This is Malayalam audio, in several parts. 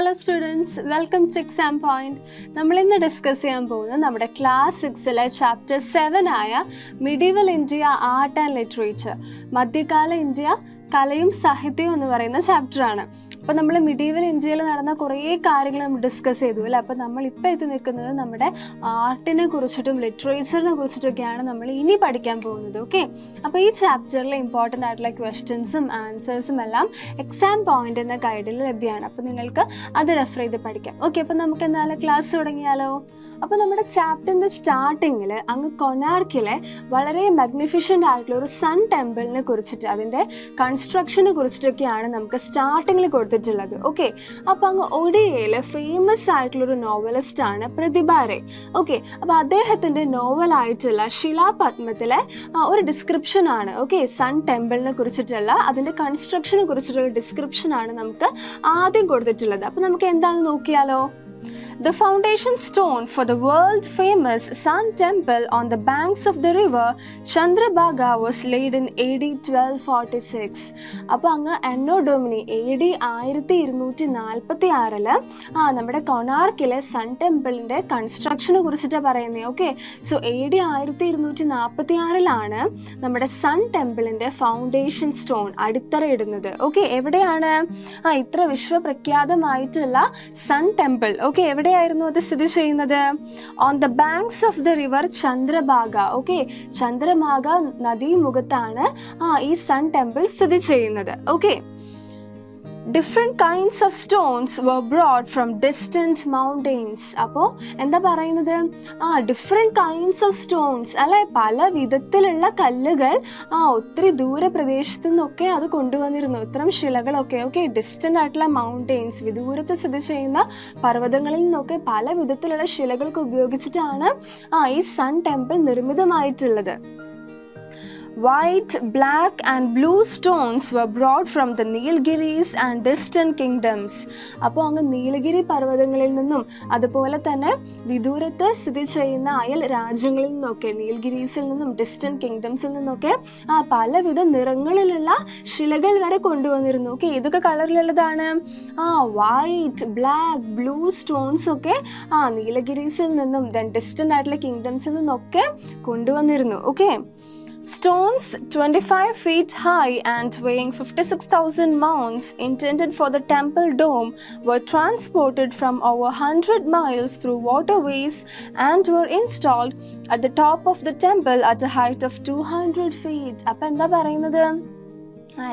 Hello students, welcome to Exam Point. നമ്മൾ ഇന്ന് ഡിസ്കസ് ചെയ്യാൻ പോകുന്നത് നമ്മുടെ ക്ലാസ് 6ലെ ചാപ്റ്റർ 7 ആയ medieval India art and literature, മധ്യകാല ഇന്ത്യ കലയും സാഹിത്യവും എന്ന് പറയുന്ന ചാപ്റ്ററാണ്. അപ്പോൾ നമ്മൾ മിഡീവൽ ഇന്ത്യയിൽ നടന്ന കുറേ കാര്യങ്ങൾ നമ്മൾ ഡിസ്കസ് ചെയ്തു അല്ലേ. അപ്പോൾ നമ്മളിപ്പോൾ എത്തി നിൽക്കുന്നത് നമ്മുടെ ആർട്ടിനെ കുറിച്ചിട്ടും ലിറ്ററേച്ചറിനെ കുറിച്ചിട്ടൊക്കെയാണ് നമ്മൾ ഇനി പഠിക്കാൻ പോകുന്നത്. ഓക്കെ, അപ്പോൾ ഈ ചാപ്റ്ററിൽ ഇമ്പോർട്ടൻ്റ് ആയിട്ടുള്ള ക്വസ്റ്റ്യൻസും ആൻസേഴ്സും എല്ലാം എക്സാം പോയിന്റ് എന്ന ഗൈഡിൽ ലഭ്യമാണ്. അപ്പോൾ നിങ്ങൾക്ക് അത് റെഫർ ചെയ്ത് പഠിക്കാം. ഓക്കെ, അപ്പോൾ നമുക്ക് എന്തായാലും ക്ലാസ് തുടങ്ങിയാലോ. അപ്പോൾ നമ്മുടെ ചാപ്റ്ററിൻ്റെ സ്റ്റാർട്ടിങ്ങിൽ അങ്ങ് കൊനാർക്കിലെ വളരെ മാഗ്നിഫിഷ്യൻ്റ് ആയിട്ടുള്ള ഒരു സൺ ടെമ്പിളിനെ കുറിച്ചിട്ട്, അതിൻ്റെ കൺസ്ട്രക്ഷനെ കുറിച്ചിട്ടൊക്കെയാണ് നമുക്ക് സ്റ്റാർട്ടിങ്ങിൽ കൊടുത്തിട്ടുള്ളത്. ഓക്കെ, അപ്പോൾ അങ്ങ് ഒഡിയയിൽ ഫേമസ് ആയിട്ടുള്ളൊരു നോവലിസ്റ്റാണ് പ്രതിഭ റേ. ഓക്കെ, അപ്പോൾ അദ്ദേഹത്തിൻ്റെ നോവലായിട്ടുള്ള ശിലാപത്മത്തിലെ ഒരു ഡിസ്ക്രിപ്ഷനാണ്. ഓക്കെ, സൺ ടെമ്പിളിനെ കുറിച്ചിട്ടുള്ള അതിൻ്റെ കൺസ്ട്രക്ഷനെ കുറിച്ചിട്ടുള്ള ഡിസ്ക്രിപ്ഷനാണ് നമുക്ക് ആദ്യം കൊടുത്തിട്ടുള്ളത്. അപ്പോൾ നമുക്ക് എന്താണെന്ന് നോക്കിയാലോ. The foundation stone for the world-famous Sun Temple on the banks of the river Chandrabhaga was laid in AD 1246. അപ്പോൾ അങ്ങ് എന്നോ ഡൊമിനി AD 1246 നമ്മുടെ കൊണാർക്കിലെ സൺ ടെമ്പിളിൻ്റെ കൺസ്ട്രക്ഷനെ കുറിച്ചിട്ടാണ് പറയുന്നത്. ഓക്കെ, സോ AD 1246 നമ്മുടെ സൺ ടെമ്പിളിൻ്റെ ഫൗണ്ടേഷൻ സ്റ്റോൺ അടിത്തറയിടുന്നത്. ഓക്കെ, എവിടെയാണ് ഇത്ര വിശ്വപ്രഖ്യാതമായിട്ടുള്ള സൺ ടെമ്പിൾ? ഓക്കെ, എവിടെയായിരുന്നു അത് സ്ഥിതി ചെയ്യുന്നത്? On the banks of the river Chandrabhaga. Okay, Chandrabhaga നദീമുഖത്താണ് ഈ സൺ ടെമ്പിൾ സ്ഥിതി ചെയ്യുന്നത്. Okay, different kinds of stones were brought from distant mountains. അപ്പോൾ എന്താ പറയുന്നത്? ഡിഫറെൻറ്റ് കൈൻഡ്സ് ഓഫ് സ്റ്റോൺസ് അല്ലെ, പല വിധത്തിലുള്ള കല്ലുകൾ ഒത്തിരി ദൂര പ്രദേശത്തു നിന്നൊക്കെ അത് കൊണ്ടുവന്നിരുന്നു, ഇത്തരം ശിലകളൊക്കെ. ഓക്കെ, ഡിസ്റ്റൻ്റ് ആയിട്ടുള്ള മൗണ്ടെയിൻസ്, വിദൂരത്ത് സ്ഥിതി ചെയ്യുന്ന പർവ്വതങ്ങളിൽ നിന്നൊക്കെ പല വിധത്തിലുള്ള ശിലകളൊക്കെ ഉപയോഗിച്ചിട്ടാണ് ഈ സൺ ടെമ്പിൾ നിർമ്മിതമായിട്ടുള്ളത്. White, black and blue stones were brought from the Nilgiris and distant kingdoms. അപ്പോൾ അങ്ങ് നീലഗിരി പർവ്വതങ്ങളിൽ നിന്നും അതുപോലെ തന്നെ വിദൂരത്ത് സ്ഥിതി ചെയ്യുന്ന അയൽ രാജ്യങ്ങളിൽ നിന്നൊക്കെ, നീൽഗിരീസിൽ നിന്നും ഡിസ്റ്റന്റ് കിങ്ഡംസിൽ നിന്നൊക്കെ പലവിധ നിറങ്ങളിലുള്ള ശിലകൾ വരെ കൊണ്ടുവന്നിരുന്നു. ഓക്കെ, ഇതൊക്കെ കളറിലുള്ളതാണ്. വൈറ്റ്, ബ്ലാക്ക്, ബ്ലൂ സ്റ്റോൺസ് ഒക്കെ നീലഗിരീസിൽ നിന്നും ദെൻ ഡിസ്റ്റന്റ് ആയിട്ടുള്ള കിങ്ഡംസിൽ നിന്നൊക്കെ കൊണ്ടുവന്നിരുന്നു. Okay, stones 25 feet high and weighing 56,000 pounds intended for the temple dome were transported from over 100 miles through waterways and were installed at the top of the temple at a height of 200 feet. അപ്പോൾ എന്താ പറയുന്നത്?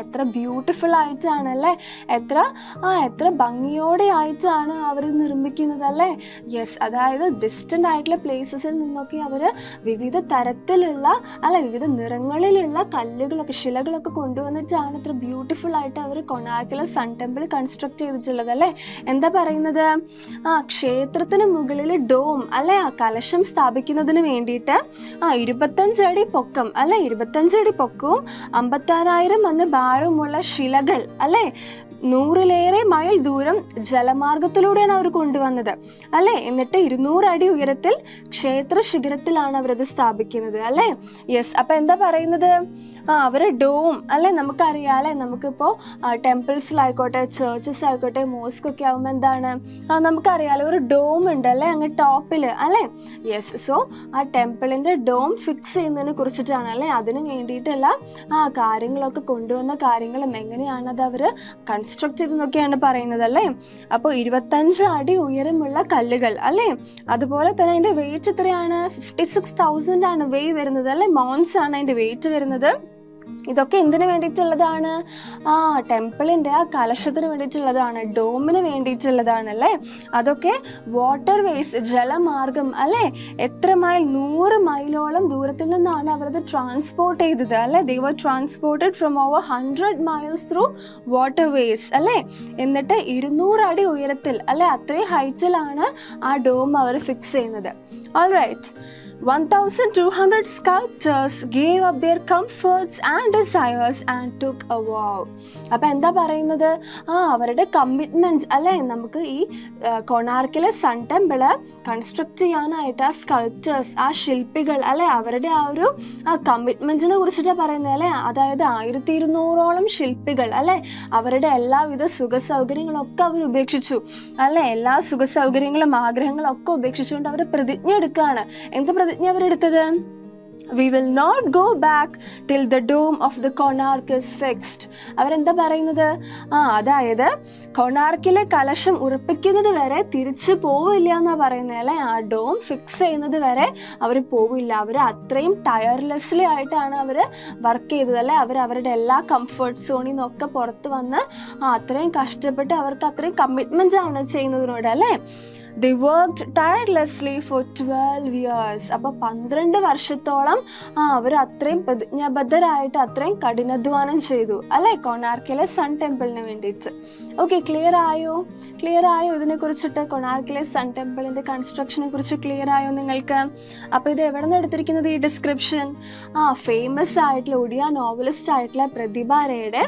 എത്ര ബ്യൂട്ടിഫുൾ ആയിട്ടാണല്ലേ, എത്ര ഭംഗിയോടെ ആയിട്ടാണ് അവർ നിർമ്മിക്കുന്നത് അല്ലേ. യെസ്, അതായത് ഡിസ്റ്റൻ്റ് ആയിട്ടുള്ള പ്ലേസസിൽ നിന്നൊക്കെ അവർ വിവിധ തരത്തിലുള്ള വിവിധ നിറങ്ങളിലുള്ള കല്ലുകളൊക്കെ, ശിലകളൊക്കെ കൊണ്ടുവന്നിട്ടാണ് ഇത്ര ബ്യൂട്ടിഫുൾ ആയിട്ട് അവർ കൊണാർക്കിലെ സൺ ടെമ്പിൾ കൺസ്ട്രക്ട് ചെയ്തിട്ടുള്ളത് അല്ലേ. എന്താ പറയുന്നത്? ക്ഷേത്രത്തിന് മുകളിൽ ഡോം അല്ലെ, കലശം സ്ഥാപിക്കുന്നതിന് വേണ്ടിയിട്ട് 25 അടി പൊക്കം അല്ലെ, 25 അടി പൊക്കവും 56,000 അന്ന് ഭാരമുള്ള ശിലകൾ അല്ലെ, 100-ലേറെ മൈൽ ദൂരം ജലമാർഗത്തിലൂടെയാണ് അവർ കൊണ്ടുവന്നത് അല്ലേ. എന്നിട്ട് 200 അടി ഉയരത്തിൽ ക്ഷേത്ര ശിഖരത്തിലാണ് അവരത് സ്ഥാപിക്കുന്നത് അല്ലേ. യെസ്, അപ്പം എന്താ പറയുന്നത്? അവരെ ഡോം അല്ലെ, നമുക്കറിയാം അല്ലെ, നമുക്കിപ്പോൾ ടെമ്പിൾസിലായിക്കോട്ടെ, ചേർച്ചസ് ആയിക്കോട്ടെ, മോസ്ക് ഒക്കെ ആകുമ്പോൾ എന്താണ് നമുക്കറിയാലോ, ഒരു ഡോം ഉണ്ട് അല്ലേ അങ്ങ് ടോപ്പിൽ അല്ലേ. യെസ്, സോ ആ ടെമ്പിളിൻ്റെ ഡോം ഫിക്സ് ചെയ്യുന്നതിനെ കുറിച്ചിട്ടാണ് അല്ലേ, അതിന് വേണ്ടിയിട്ടുള്ള കാര്യങ്ങളൊക്കെ കൊണ്ടുവന്ന കാര്യങ്ങളും എങ്ങനെയാണ് അത് അവർ കൺസ്ട്രക്ട് ചെയ്തെന്നൊക്കെയാണ് പറയുന്നത് അല്ലേ. അപ്പോൾ 25 അടി ഉയരമുള്ള കല്ലുകൾ അല്ലേ, അതുപോലെ തന്നെ അതിൻ്റെ വെയിറ്റ് എത്രയാണ്? 56,000 ആണ് വെയിറ്റ് വരുന്നത് അല്ലേ, മൗണ്ട്സ് ആണ് അതിൻ്റെ വെയിറ്റ് വരുന്നത്. ഇതൊക്കെ എന്തിനു വേണ്ടിയിട്ടുള്ളതാണ്? ടെമ്പിളിൻ്റെ കലശത്തിന് വേണ്ടിയിട്ടുള്ളതാണ്, ഡോമിന് വേണ്ടിയിട്ടുള്ളതാണ് അല്ലേ. അതൊക്കെ വാട്ടർ വേസ്, ജലമാർഗം അല്ലേ, എത്ര മൈൽ? 100 മൈലോളം ദൂരത്തിൽ നിന്നാണ് അവരത് ട്രാൻസ്പോർട്ട് ചെയ്തത് അല്ലേ. They were transported from over 100 miles through water ways അല്ലേ. എന്നിട്ട് 200 അടി ഉയരത്തിൽ അല്ലേ, അത്രയും ഹൈറ്റിലാണ് ആ ഡോം അവർ ഫിക്സ് ചെയ്യുന്നത്. Alright, 1,200 sculptors gave up their comforts and desires and took a vow. അപ്പം എന്താ പറയുന്നത്? അവരുടെ കമ്മിറ്റ്മെൻറ്റ് അല്ലേ, നമുക്ക് ഈ കൊണാർക്കിലെ സൺ ടെമ്പിള് കൺസ്ട്രക്ട് ചെയ്യാനായിട്ട് ആ സ്കൾപ്റ്റേഴ്സ്, ആ ശില്പികൾ അല്ലേ, അവരുടെ ആ ഒരു കമ്മിറ്റ്മെൻറ്റിനെ കുറിച്ചിട്ടാണ് പറയുന്നത് അല്ലേ. അതായത് 1200ഓളം ശില്പികൾ അല്ലേ, അവരുടെ എല്ലാവിധ സുഖ സൗകര്യങ്ങളൊക്കെ അവർ ഉപേക്ഷിച്ചു അല്ലേ. എല്ലാ സുഖ സൗകര്യങ്ങളും ആഗ്രഹങ്ങളും ഒക്കെ ഉപേക്ഷിച്ചുകൊണ്ട് അവർ പ്രതിജ്ഞ എടുക്കുകയാണ്. എന്ത് പ്രതിജ്ഞ അവരെടുത്തത്? We will not go back till the dome of the Konark is fixed. അവരെന്താ പറയുന്നത്? അതായത് കൊണാർക്കിലെ കലശം ഉറപ്പിക്കുന്നത് വരെ തിരിച്ചു പോവില്ല എന്നാ പറയുന്നത് അല്ലേ. ആ ഡോം ഫിക്സ് ചെയ്യുന്നത് വരെ അവർ പോവില്ല. അവർ അത്രയും ടയർലെസ്ലി ആയിട്ടാണ് അവർ വർക്ക് ചെയ്തത് അല്ലേ. അവരുടെ എല്ലാ കംഫർട്ട് സോണിൽ നിന്നൊക്കെ പുറത്ത് വന്ന് അത്രയും കഷ്ടപ്പെട്ട് അവർക്ക് അത്രയും കമ്മിറ്റ്മെൻ്റ് ആണ് ചെയ്യുന്നതിനോട് അല്ലേ. They worked tirelessly for 12 years. അപ്പോൾ 12 വർഷത്തോളം അവർ അത്രയും പ്രതിജ്ഞാബദ്ധരായിട്ട് അത്രയും കഠിനാധ്വാനം ചെയ്തു അല്ലേ, കൊണാർക്കിലെ സൺ ടെമ്പിളിന് വേണ്ടിയിട്ട്. ഓക്കെ, ക്ലിയർ ആയോ? ഇതിനെക്കുറിച്ചിട്ട്, കൊണാർക്കിലെ സൺ ടെമ്പിളിൻ്റെ കൺസ്ട്രക്ഷനെ കുറിച്ച് ക്ലിയർ ആയോ നിങ്ങൾക്ക്? അപ്പോൾ ഇത് എവിടെ നിന്ന് എടുത്തിരിക്കുന്നത് ഈ ഡിസ്ക്രിപ്ഷൻ? ഫേമസ് ആയിട്ടുള്ള ഒഡിയ നോവലിസ്റ്റ് ആയിട്ടുള്ള പ്രതിഭ റേയുടെ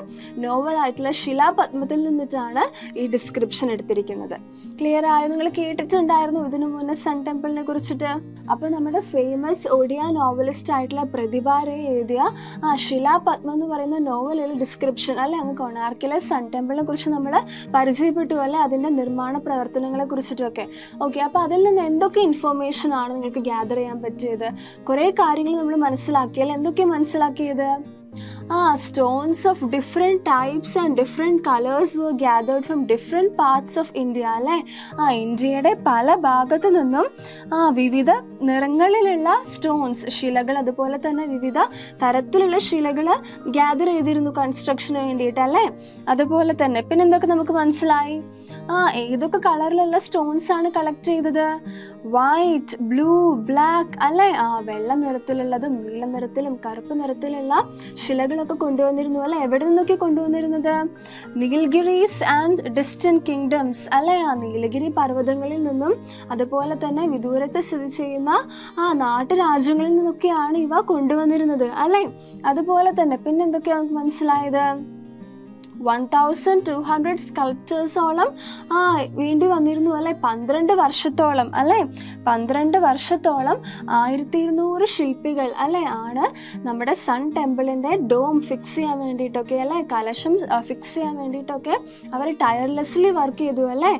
നോവലായിട്ടുള്ള ശിലാപത്മത്തിൽ നിന്നിട്ടാണ് ഈ ഡിസ്ക്രിപ്ഷൻ എടുത്തിരിക്കുന്നത്. ക്ലിയർ ആയോ? നിങ്ങൾ കേട്ടിട്ടുണ്ടായിരുന്നു ഇതിനു മുന്നേ സൺ ടെമ്പിളിനെ കുറിച്ചിട്ട്? അപ്പോൾ നമ്മുടെ ഫേമസ് ഒഡിയ നോവലിസ്റ്റ് ആയിട്ടുള്ള പ്രതിഭ റേ എഴുതിയ ശിലാപത്മം എന്ന് പറയുന്ന നോവലിൽ ഡിസ്ക്രിപ്ഷൻ അല്ലെ, അങ്ങ് കൊണാർക്കിലെ സൺ ടെമ്പിളിനെ കുറിച്ച് നമ്മൾ പരിചയപ്പെട്ടു അല്ലെ, അതിൻ്റെ നിർമ്മാണ പ്രവർത്തനങ്ങളെ കുറിച്ചിട്ടൊക്കെ. ഓക്കെ, അപ്പോൾ അതിൽ നിന്ന് എന്തൊക്കെ ഇൻഫോർമേഷൻ ആണ് നിങ്ങൾക്ക് ഗ്യാദർ ചെയ്യാൻ പറ്റിയത്? കുറേ കാര്യങ്ങൾ നമ്മൾ മനസ്സിലാക്കിയാൽ എന്തൊക്കെയാണ് മനസ്സിലാക്കിയത്? stones of different types and different colors were gathered from different parts of India അല്ലേ. ഇന്ത്യയുടെ പല ഭാഗത്തു നിന്നും വിവിധ നിറങ്ങളിലുള്ള സ്റ്റോൺസ്, ശിലകൾ, അതുപോലെ തന്നെ വിവിധ തരത്തിലുള്ള ശിലകൾ ഗ്യാദർ ചെയ്തിരുന്നു കൺസ്ട്രക്ഷന് വേണ്ടിയിട്ട് അല്ലേ. അതുപോലെ തന്നെ പിന്നെ എന്തൊക്കെ നമുക്ക് മനസ്സിലായി? ഏതൊക്കെ കളറിലുള്ള സ്റ്റോൺസ് ആണ് കളക്ട് ചെയ്തത്? വൈറ്റ്, ബ്ലൂ, ബ്ലാക്ക് അല്ലേ. വെള്ള നിറത്തിലുള്ളതും നീല നിറത്തിലും കറുപ്പ് നിറത്തിലുള്ള ശിലകളൊക്കെ കൊണ്ടുവന്നിരുന്നു അല്ലെ. എവിടെ നിന്നൊക്കെ കൊണ്ടുവന്നിരുന്നത്? നീൽഗിരീസ് ആൻഡ് ഡിസ്റ്റന്റ് കിങ്ഡംസ് അല്ലെ. നീലഗിരി പർവ്വതങ്ങളിൽ നിന്നും അതുപോലെ തന്നെ വിദൂരത്ത് സ്ഥിതി ചെയ്യുന്ന നാട്ടുരാജ്യങ്ങളിൽ നിന്നൊക്കെയാണ് ഇവ കൊണ്ടുവന്നിരുന്നത് അല്ലെ. അതുപോലെ തന്നെ പിന്നെന്തൊക്കെയാണ് നമുക്ക് മനസ്സിലായത്? 1,200 സ്കൾപ്റ്റേഴ്സോളം വേണ്ടി വന്നിരുന്നു അല്ലെ. 12 വർഷത്തോളം അല്ലെ. 12 വർഷത്തോളം 1200 ശില്പികൾ അല്ലെ ആണ് നമ്മുടെ സൺ ടെമ്പിളിൻ്റെ ഡോം ഫിക്സ് ചെയ്യാൻ വേണ്ടിയിട്ടൊക്കെ അല്ലെ, കലശം ഫിക്സ് ചെയ്യാൻ വേണ്ടിയിട്ടൊക്കെ അവർ ടയർലെസ്ലി വർക്ക് ചെയ്തു അല്ലേ.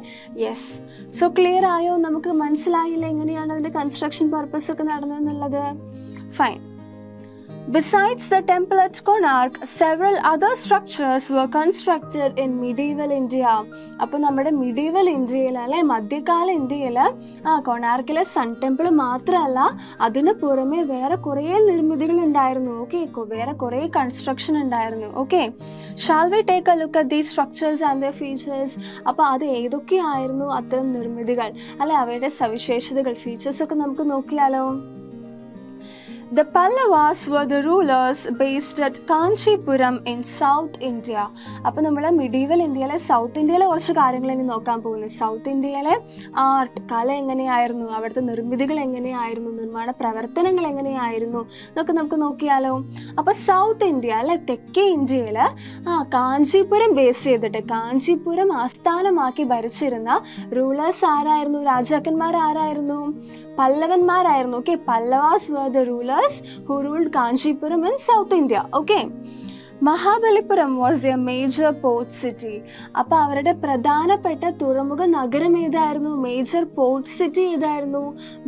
യെസ്, സോ ക്ലിയർ ആയോ? നമുക്ക് മനസ്സിലായില്ലേ എങ്ങനെയാണ് അതിൻ്റെ കൺസ്ട്രക്ഷൻ പർപ്പസ് ഒക്കെ നടന്നതെന്നുള്ളത്? Fine. Besides the temple at Konark, several other structures were constructed in medieval India. അപ്പോൾ നമ്മുടെ medieval ഇന്ത്യയിൽ അല്ലെ, മധ്യകാല ഇന്ത്യയിൽ കൊണാർക്കിലെ സൺ ടെമ്പിൾ മാത്രമല്ല, അതിന് പുറമെ വേറെ കുറേ നിർമ്മിതികൾ ഉണ്ടായിരുന്നു. ഓക്കെ, വേറെ കുറേ കൺസ്ട്രക്ഷൻ ഉണ്ടായിരുന്നു. Okay, shall we take a look at these structures and their features? അപ്പോൾ അത് ഏതൊക്കെയായിരുന്നു അത്തരം നിർമ്മിതികൾ അല്ലെ, അവരുടെ സവിശേഷതകൾ, ഫീച്ചേഴ്സ് ഒക്കെ നമുക്ക് നോക്കിയാലോ? The Pallavas were the rulers based at Kanchipuram in South India. അപ്പോൾ നമ്മൾ മിഡീവൽ ഇന്ത്യയിലെ സൗത്ത് ഇന്ത്യയിലെ കുറച്ച് കാര്യങ്ങൾ ഇനി നോക്കാൻ പോകുന്നു. സൗത്ത് ഇന്ത്യയിലെ ആർട്ട്, കല എങ്ങനെയായിരുന്നു, അവിടുത്തെ നിർമ്മിതികൾ എങ്ങനെയായിരുന്നു, നിർമ്മാണ പ്രവർത്തനങ്ങൾ എങ്ങനെയായിരുന്നു എന്നൊക്കെ നമുക്ക് നോക്കിയാലോ? അപ്പോൾ സൗത്ത് ഇന്ത്യ അല്ലെ, തെക്കേ ഇന്ത്യയിൽ കാഞ്ചീപുരം ബേസ് ചെയ്തിട്ട്, കാഞ്ചീപുരം ആസ്ഥാനമാക്കി ഭരിച്ചിരുന്ന റൂളേഴ്സ് ആരായിരുന്നു? രാജാക്കന്മാർ ആരായിരുന്നു? പല്ലവന്മാരായിരുന്നു. Okay, Pallavas were the rulers who ruled Kanchipuram in South India. Okay, Mahabalipuram was A major port city. അപ്പോൾ അവരുടെ പ്രധാനപ്പെട്ട തുറമുഖ നഗരം ഏതായിരുന്നു? മേജർ പോർട്ട് സിറ്റി ഏതായിരുന്നു?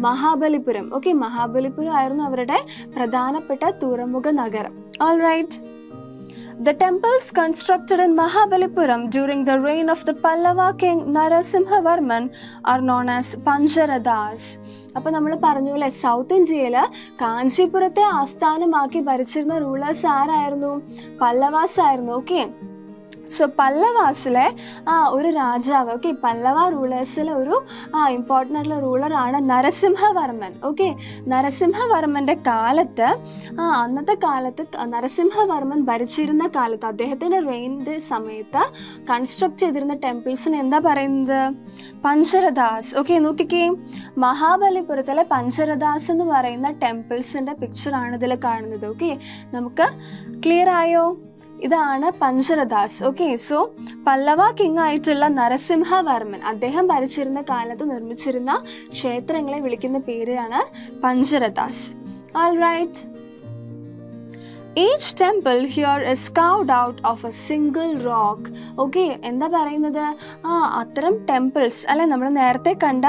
മഹാബലിപുരം. ഓക്കെ, മഹാബലിപുരം ആയിരുന്നു അവരുടെ പ്രധാനപ്പെട്ട തുറമുഖ നഗരം. All right. The temples constructed in Mahabalipuram during the reign of the Pallava king Narasimhavarman are known as Pancharathas. അപ്പോൾ നമ്മൾ പറഞ്ഞു അല്ലേ, സൗത്ത് ഇന്ത്യയിൽ കാഞ്ചീപുരത്തെ ആസ്ഥാനമാക്കി ഭരിച്ചിരുന്ന റൂളേഴ്സ് ആരായിരുന്നു? പല്ലവാസ് ആയിരുന്നു. ഓക്കെ, സോ പല്ലവാസിലെ ഒരു രാജാവ്, ഓക്കെ, പല്ലവ റൂളേഴ്സിലെ ഒരു ഇമ്പോർട്ടൻ്റ് ആയിട്ടുള്ള റൂളറാണ് നരസിംഹവർമ്മൻ. ഓക്കെ, നരസിംഹവർമ്മൻ്റെ കാലത്ത്, അന്നത്തെ കാലത്ത് നരസിംഹവർമ്മൻ ഭരിച്ചിരുന്ന കാലത്ത് അദ്ദേഹത്തിൻ്റെ റെയിൻ്റെ സമയത്ത് കൺസ്ട്രക്ട് ചെയ്തിരുന്ന ടെമ്പിൾസിന് എന്താ പറയുന്നത്? പഞ്ചരദാസ്. ഓക്കെ, നോക്കിക്കേ, മഹാബലിപുരത്തിലെ പഞ്ചരദാസ് എന്ന് പറയുന്ന ടെമ്പിൾസിൻ്റെ പിക്ചറാണ് ഇതിൽ കാണുന്നത്. ഓക്കെ, നമുക്ക് ക്ലിയർ ആയോ? ഇതാണ് Pancharathas. Okay, so Pallava king ആയിട്ടുള്ള നരസിംഹവർമ്മൻ അദ്ദേഹം ഭരിച്ചിരുന്ന കാലത്ത് നിർമ്മിച്ചിരുന്ന ക്ഷേത്രങ്ങളെ വിളിക്കുന്ന പേരാണ് Pancharathas. All right. Each temple here is carved out of a single rock. Okay, എന്താ പറയുന്നത്? അത്തരം ടെമ്പിൾസ് അല്ലെ, നമ്മൾ നേരത്തെ കണ്ട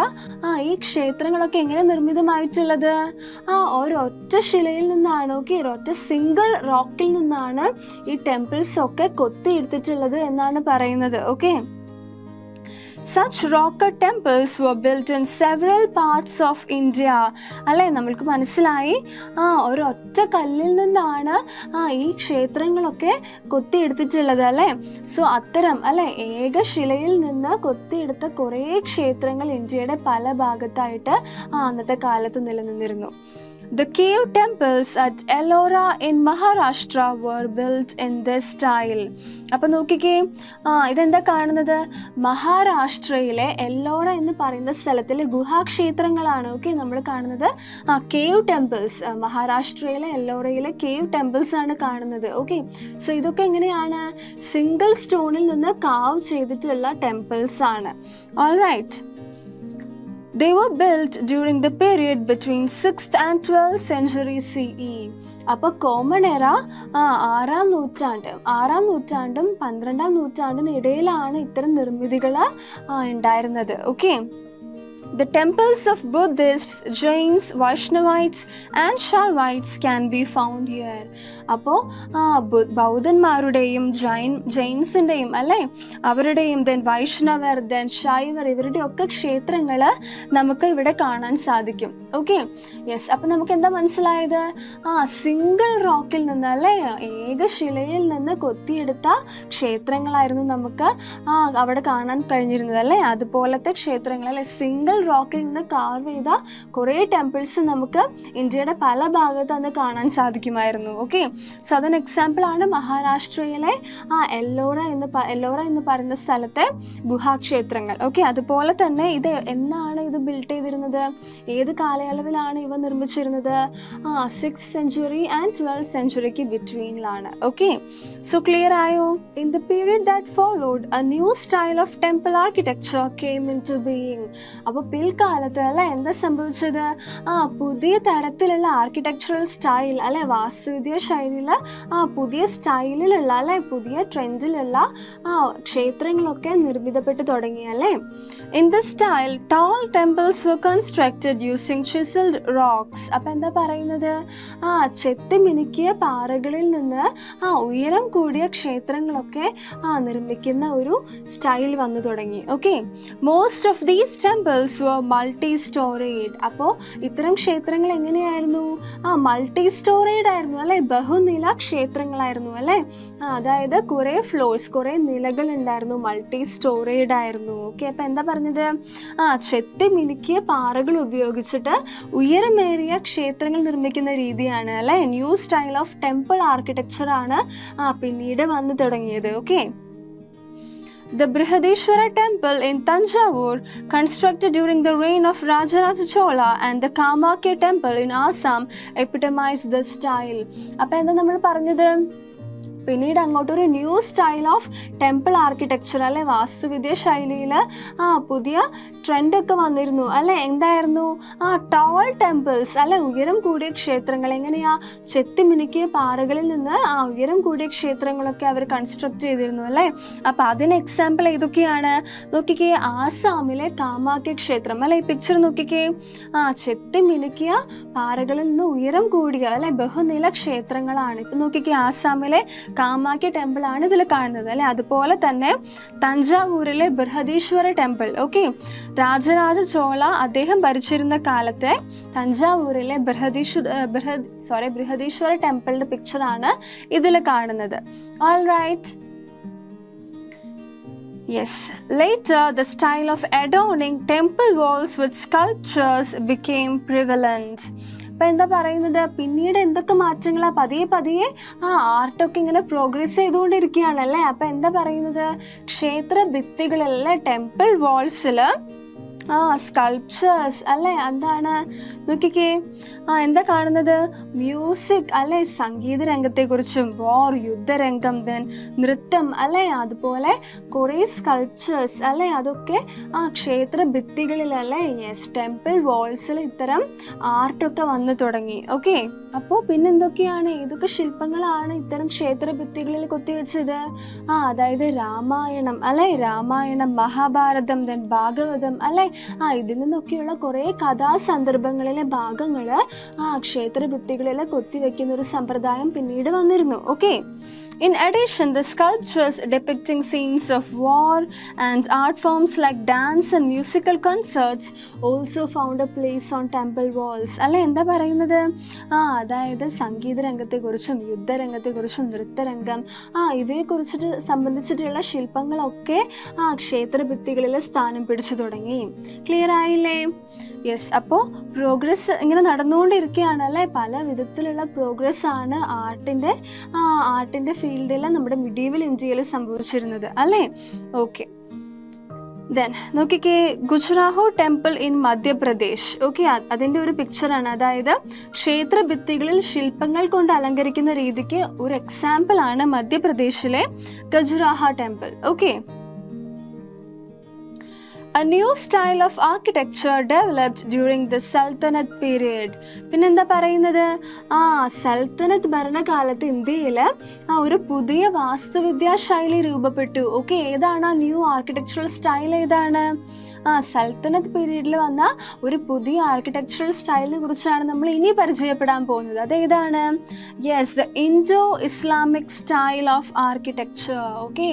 ഈ ക്ഷേത്രങ്ങളൊക്കെ എങ്ങനെ നിർമ്മിതമായിട്ടുള്ളത്? ഒരൊറ്റ ശിലയിൽ നിന്നാണ്. ഓക്കെ, ഒരൊറ്റ സിംഗിൾ റോക്കിൽ നിന്നാണ് ഈ ടെമ്പിൾസ് ഒക്കെ കൊത്തിയെടുത്തിട്ടുള്ളത് എന്നാണ് പറയുന്നത്. Okay, such rock temples were built in several parts of India. അല്ലേ, നമ്മൾക്ക് മനസ്സിലായി ഒരൊറ്റ കല്ലിൽ നിന്നാണ് ഈ ക്ഷേത്രങ്ങളൊക്കെ കൊത്തിയെടുത്തിട്ടുള്ളത് അല്ലേ. സോ അത്തരം അല്ലെ ഏകശിലയിൽ നിന്ന് കൊത്തിയെടുത്ത കുറേ ക്ഷേത്രങ്ങൾ ഇന്ത്യയുടെ പല ഭാഗത്തായിട്ട് അന്നത്തെ കാലത്ത് നിലനിന്നിരുന്നു. The cave temples at Ellora in Maharashtra were built in this style. അപ്പോൾ നോക്കിക്കേ, ഇതെന്താ കാണുന്നത്? മഹാരാഷ്ട്രയിലെ എല്ലോറ എന്ന് പറയുന്ന സ്ഥലത്തിലെ ഗുഹാക്ഷേത്രങ്ങളാണ്. ഓക്കെ, നമ്മൾ കാണുന്നത് കേവ് ടെമ്പിൾസ്. മഹാരാഷ്ട്രയിലെ എല്ലോറയിലെ കേവ് ടെമ്പിൾസ് ആണ് കാണുന്നത്. ഓക്കെ, സോ ഇതൊക്കെ എങ്ങനെയാണ്? സിംഗിൾ സ്റ്റോണിൽ നിന്ന് കാവ് ചെയ്തിട്ടുള്ള ടെമ്പിൾസ് ആണ്. All right. They were built during the period between 6th and 12th century CE. അപ്പോൾ കോമൺ എറ 6-ാം നൂറ്റാണ്ടും 12-ാം നൂറ്റാണ്ടിനും ഇടയിലാണ് ഇത്തരം നിർമ്മിതികൾ ഉണ്ടായിരുന്നത്. Okay, the temples of Buddhists, Jains, Vaishnavites and Shaivites can be found here. അപ്പോൾ ബൗദ്ധന്മാരുടെയും ജൈൻസിൻ്റെയും അല്ലേ, അവരുടെയും ദെൻ വൈഷ്ണവർ, ദെൻ ശൈവർ, ഇവരുടെ ഒക്കെ ക്ഷേത്രങ്ങൾ നമുക്ക് ഇവിടെ കാണാൻ സാധിക്കും. Okay, yes. അപ്പം നമുക്ക് എന്താ മനസ്സിലായത്? സിംഗിൾ റോക്കിൽ നിന്ന് അല്ലേ, ഏകശിലയിൽ നിന്ന് കൊത്തിയെടുത്ത ക്ഷേത്രങ്ങളായിരുന്നു നമുക്ക് അവിടെ കാണാൻ കഴിഞ്ഞിരുന്നത് അല്ലേ. അതുപോലത്തെ ക്ഷേത്രങ്ങൾ അല്ലെ, സിംഗിൾ റോക്കിൽ നിന്ന് കാർവ് ചെയ്ത കുറേ ടെമ്പിൾസ് നമുക്ക് ഇന്ത്യയുടെ പല ഭാഗത്ത് അന്ന് കാണാൻ സാധിക്കുമായിരുന്നു. ഓക്കെ, സോ അതിന് എക്സാമ്പിൾ ആണ് മഹാരാഷ്ട്രയിലെ എല്ലോറ എന്ന് പറയുന്ന സ്ഥലത്തെ ഗുഹാക്ഷേത്രങ്ങൾ. ഓക്കെ, അതുപോലെ തന്നെ ഇത് എന്നാണ് ഇത് ബിൽഡ് ചെയ്തിരുന്നത്? ഏത് കാലയളവിലാണ് ഇവ നിർമ്മിച്ചിരുന്നത്? 6th century and 12th centuryക്ക് ബിറ്റ്വീനിലാണ്. ഓക്കെ, സോ ക്ലിയർ ആയോ? In the period that followed a new style of temple architecture came into being. അപ്പോൾ പിൽക്കാലത്ത് അല്ലെ എന്താ സംഭവിച്ചത്? പുതിയ തരത്തിലുള്ള ആർക്കിടെക്ചറൽ സ്റ്റൈൽ അല്ലെ, വാസ്തുവിദ്യ ശൈലിയില് പുതിയ സ്റ്റൈലിലുള്ള അല്ലെ, പുതിയ ട്രെൻഡിലുള്ള ക്ഷേത്രങ്ങളൊക്കെ നിർമ്മിതപ്പെട്ട് തുടങ്ങി അല്ലേ. In the style tall temples were constructed using chiselled rocks. അപ്പം എന്താ പറയുന്നത്? ചെത്തി മിനുക്കിയ പാറകളിൽ നിന്ന് ഉയരം കൂടിയ ക്ഷേത്രങ്ങളൊക്കെ നിർമ്മിക്കുന്ന ഒരു സ്റ്റൈൽ വന്നു തുടങ്ങി. Okay, most of these temples were multi storeyed. അപ്പോൾ ഇത്തരം ക്ഷേത്രങ്ങൾ എങ്ങനെയായിരുന്നു? മൾട്ടി സ്റ്റോറേഡ് ആയിരുന്നു അല്ലെ, ബഹുനില ക്ഷേത്രങ്ങളായിരുന്നു അല്ലെ. അതായത് കുറേ ഫ്ലോർസ്, കുറേ നിലകൾ ഉണ്ടായിരുന്നു, മൾട്ടി സ്റ്റോറേഡ് ആയിരുന്നു. ഓക്കെ, അപ്പം എന്താ പറഞ്ഞത്? ചെത്തി മിനുക്കിയ പാറകൾ ഉപയോഗിച്ചിട്ട് ഉയരമേറിയ ക്ഷേത്രങ്ങൾ നിർമ്മിക്കുന്ന രീതിയാണ് അല്ലെ, new style of temple architecture ആണ് പിന്നീട് വന്നു തുടങ്ങിയത്. Okay, the Brihadishwara temple in Tanjavur, constructed during the reign of Rajaraja Chola, and the Kamakya temple in Assam epitomize the style. അപ്പോൾ എന്താ നമ്മൾ പറഞ്ഞത്? പിന്നീട് അങ്ങോട്ടൊരു new style of temple architecture അല്ലെ, വാസ്തുവിദ്യ ശൈലിയിൽ പുതിയ ട്രെൻഡൊക്കെ വന്നിരുന്നു അല്ലെ. എന്തായിരുന്നു? ടാൾ ടെമ്പിൾസ് അല്ലെ, ഉയരം കൂടിയ ക്ഷേത്രങ്ങൾ. എങ്ങനെയാ? ചെത്തി മിനുക്കിയ പാറകളിൽ നിന്ന് ഉയരം കൂടിയ ക്ഷേത്രങ്ങളൊക്കെ അവർ കൺസ്ട്രക്ട് ചെയ്തിരുന്നു അല്ലെ. അപ്പം അതിന് എക്സാമ്പിൾ ഏതൊക്കെയാണ്? നോക്കിക്കേ, ആസാമിലെ കാമാക്യ ക്ഷേത്രം അല്ലെ, ഈ പിക്ചർ നോക്കിക്കേ. ചെത്തി മിനുക്കിയ പാറകളിൽ നിന്ന് ഉയരം കൂടിയ അല്ലെ, ബഹുനില ക്ഷേത്രങ്ങളാണ്. ഇപ്പം നോക്കിക്കേ, ആസാമിലെ കാമാക്യ ടെമ്പിൾ ആണ് ഇതിൽ കാണുന്നത് അല്ലെ. അതുപോലെ തന്നെ തഞ്ചാവൂരിലെ ബൃഹദീശ്വര ടെമ്പിൾ. ഓക്കെ, രാജരാജ ചോള അദ്ദേഹം ഭരിച്ചിരുന്ന കാലത്തെ തഞ്ചാവൂരിലെ ബൃഹദീശ്വര ടെമ്പിളിന്റെ പിക്ചറാണ് ഇതിൽ കാണുന്നത്. All right. Yes. Later, the style of adorning temple walls with sculptures became prevalent. അപ്പം എന്താ പറയുന്നത്, പിന്നീട് എന്തൊക്കെ മാറ്റങ്ങളാ പതിയെ പതിയെ ആർട്ടൊക്കെ ഇങ്ങനെ പ്രോഗ്രസ് ചെയ്തുകൊണ്ടിരിക്കുകയാണല്ലേ. അപ്പം എന്താ പറയുന്നത്, ക്ഷേത്ര ഭിത്തികളിലെ ടെമ്പിൾ വാൾസിൽ സ്കൾപ്ചേഴ്സ് അല്ലേ, എന്താണ് നോക്കിക്കേ, എന്താ കാണുന്നത്, മ്യൂസിക് അല്ലെ, സംഗീത രംഗത്തെക്കുറിച്ചും, വാർ യുദ്ധരംഗം, ദെൻ നൃത്തം അല്ലെ, അതുപോലെ കുറേ സ്കൾപ്ചേഴ്സ് അല്ലെ, അതൊക്കെ ക്ഷേത്ര ഭിത്തികളിലല്ലേ, യെസ്, ടെമ്പിൾ വാൾസിൽ ഇത്തരം ആർട്ടൊക്കെ വന്നു തുടങ്ങി. ഓക്കെ, അപ്പോൾ പിന്നെന്തൊക്കെയാണ്, ഏതൊക്കെ ശില്പങ്ങളാണ് ഇത്തരം ക്ഷേത്ര ഭിത്തികളിൽ കൊത്തിവെച്ചത്? അതായത് രാമായണം അല്ലെ, രാമായണം, മഹാഭാരതം, ദെൻ ഭാഗവതം അല്ലെ, ഇതിൽ നിന്നൊക്കെയുള്ള കുറേ കഥാസന്ദർഭങ്ങളിലെ ഭാഗങ്ങൾ ക്ഷേത്ര ഭിത്തികളിൽ കൊത്തിവെക്കുന്ന ഒരു സമ്പ്രദായം പിന്നീട് വന്നിരുന്നു. Okay, in addition, the sculptures depicting scenes of war and art forms like dance and musical concerts also found a place on temple walls. അല്ലെ, എന്താ പറയുന്നത്, അതായത് സംഗീത രംഗത്തെക്കുറിച്ചും യുദ്ധരംഗത്തെക്കുറിച്ചും നൃത്തരംഗം ഇവയെക്കുറിച്ചിട്ട് സംബന്ധിച്ചിട്ടുള്ള ശില്പങ്ങളൊക്കെ ക്ഷേത്ര ഭിത്തികളിൽ സ്ഥാനം പിടിച്ചു തുടങ്ങി. ക്ലിയർ ആയില്ലേ? യെസ്, അപ്പോൾ പ്രോഗ്രസ് ഇങ്ങനെ നടന്നുകൊണ്ടിരിക്കുകയാണ് അല്ലേ, പല വിധത്തിലുള്ള പ്രോഗ്രസ് ആണ് ആർട്ടിൻ്റെ ഫീൽഡിൽ നമ്മുടെ മിഡീവൽ ഇന്ത്യയിൽ സംഭവിച്ചിരുന്നത് അല്ലേ. ഓക്കെ, ദെൻ നോക്കിക്കേ, Khajuraho temple in Madhya Pradesh. Okay, അതിൻ്റെ ഒരു പിക്ചറാണ്, അതായത് ക്ഷേത്ര ഭിത്തികളിൽ ശില്പങ്ങൾ കൊണ്ട് അലങ്കരിക്കുന്ന രീതിക്ക് ഒരു എക്സാമ്പിൾ ആണ് മധ്യപ്രദേശിലെ Khajuraho temple. Okay, a new style of architecture developed during the Sultanate period. പിന്നെന്താ പറയുന്നത്, സൽത്തനത്ത് ഭരണകാലത്ത് ഇന്ത്യയിൽ ഒരു പുതിയ വാസ്തുവിദ്യാ ശൈലി രൂപപ്പെട്ടു. ഓക്കെ, ഏതാണ് ന്യൂ ആർക്കിടെക്ചറൽ സ്റ്റൈൽ, ഏതാണ്? സൽത്തനത്ത് പീരീഡിൽ വന്ന ഒരു പുതിയ ആർക്കിടെക്ചറൽ സ്റ്റൈലിനെ കുറിച്ചാണ് നമ്മൾ ഇനി പരിചയപ്പെടാൻ പോകുന്നത്. അതേതാണ്? Yes, the Indo Islamic style of architecture. Okay,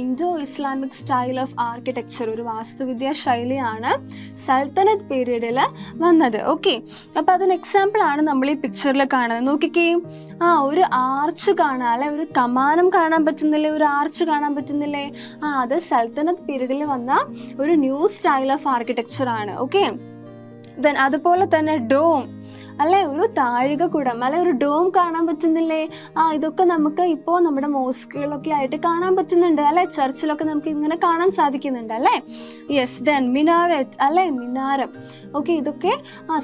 Indo Islamic style of architecture ഒരു വാസ്തുവിദ്യാ ശൈലിയാണ് സൽത്തനത്ത് പീരീഡിൽ വന്നത്. ഓക്കെ, അപ്പോൾ അതിന് എക്സാമ്പിൾ ആണ് നമ്മൾ ഈ പിക്ചറിൽ കാണുന്നത്. നോക്കിക്കേ, ഒരു ആർച്ച് കാണാം അല്ലെ, ഒരു കമാനം കാണാൻ പറ്റുന്നില്ലേ, ഒരു ആർച്ച് കാണാൻ പറ്റുന്നില്ലേ, അത് സൽത്തനത്ത് പീരീഡിൽ വന്ന ഒരു ന്യൂ സ്റ്റൈൽ ഓഫ് ആർക്കിടെക്ചർ ആണ്. ഓക്കെ, ദെൻ അതുപോലെ തന്നെ ഡോം അല്ലെ, ഒരു താഴികക്കുടം അല്ലെ, ഒരു ഡോം കാണാൻ പറ്റുന്നില്ലേ, ഇതൊക്കെ നമുക്ക് ഇപ്പോൾ നമ്മുടെ മോസ്കുകളൊക്കെ ആയിട്ട് കാണാൻ പറ്റുന്നുണ്ട് അല്ലെ, ചർച്ചിലൊക്കെ നമുക്ക് ഇങ്ങനെ കാണാൻ സാധിക്കുന്നുണ്ട് അല്ലേ. യെസ്, ദെൻ മിനാരറ്റ് അല്ലെ, മിനാരം. ഓക്കെ, ഇതൊക്കെ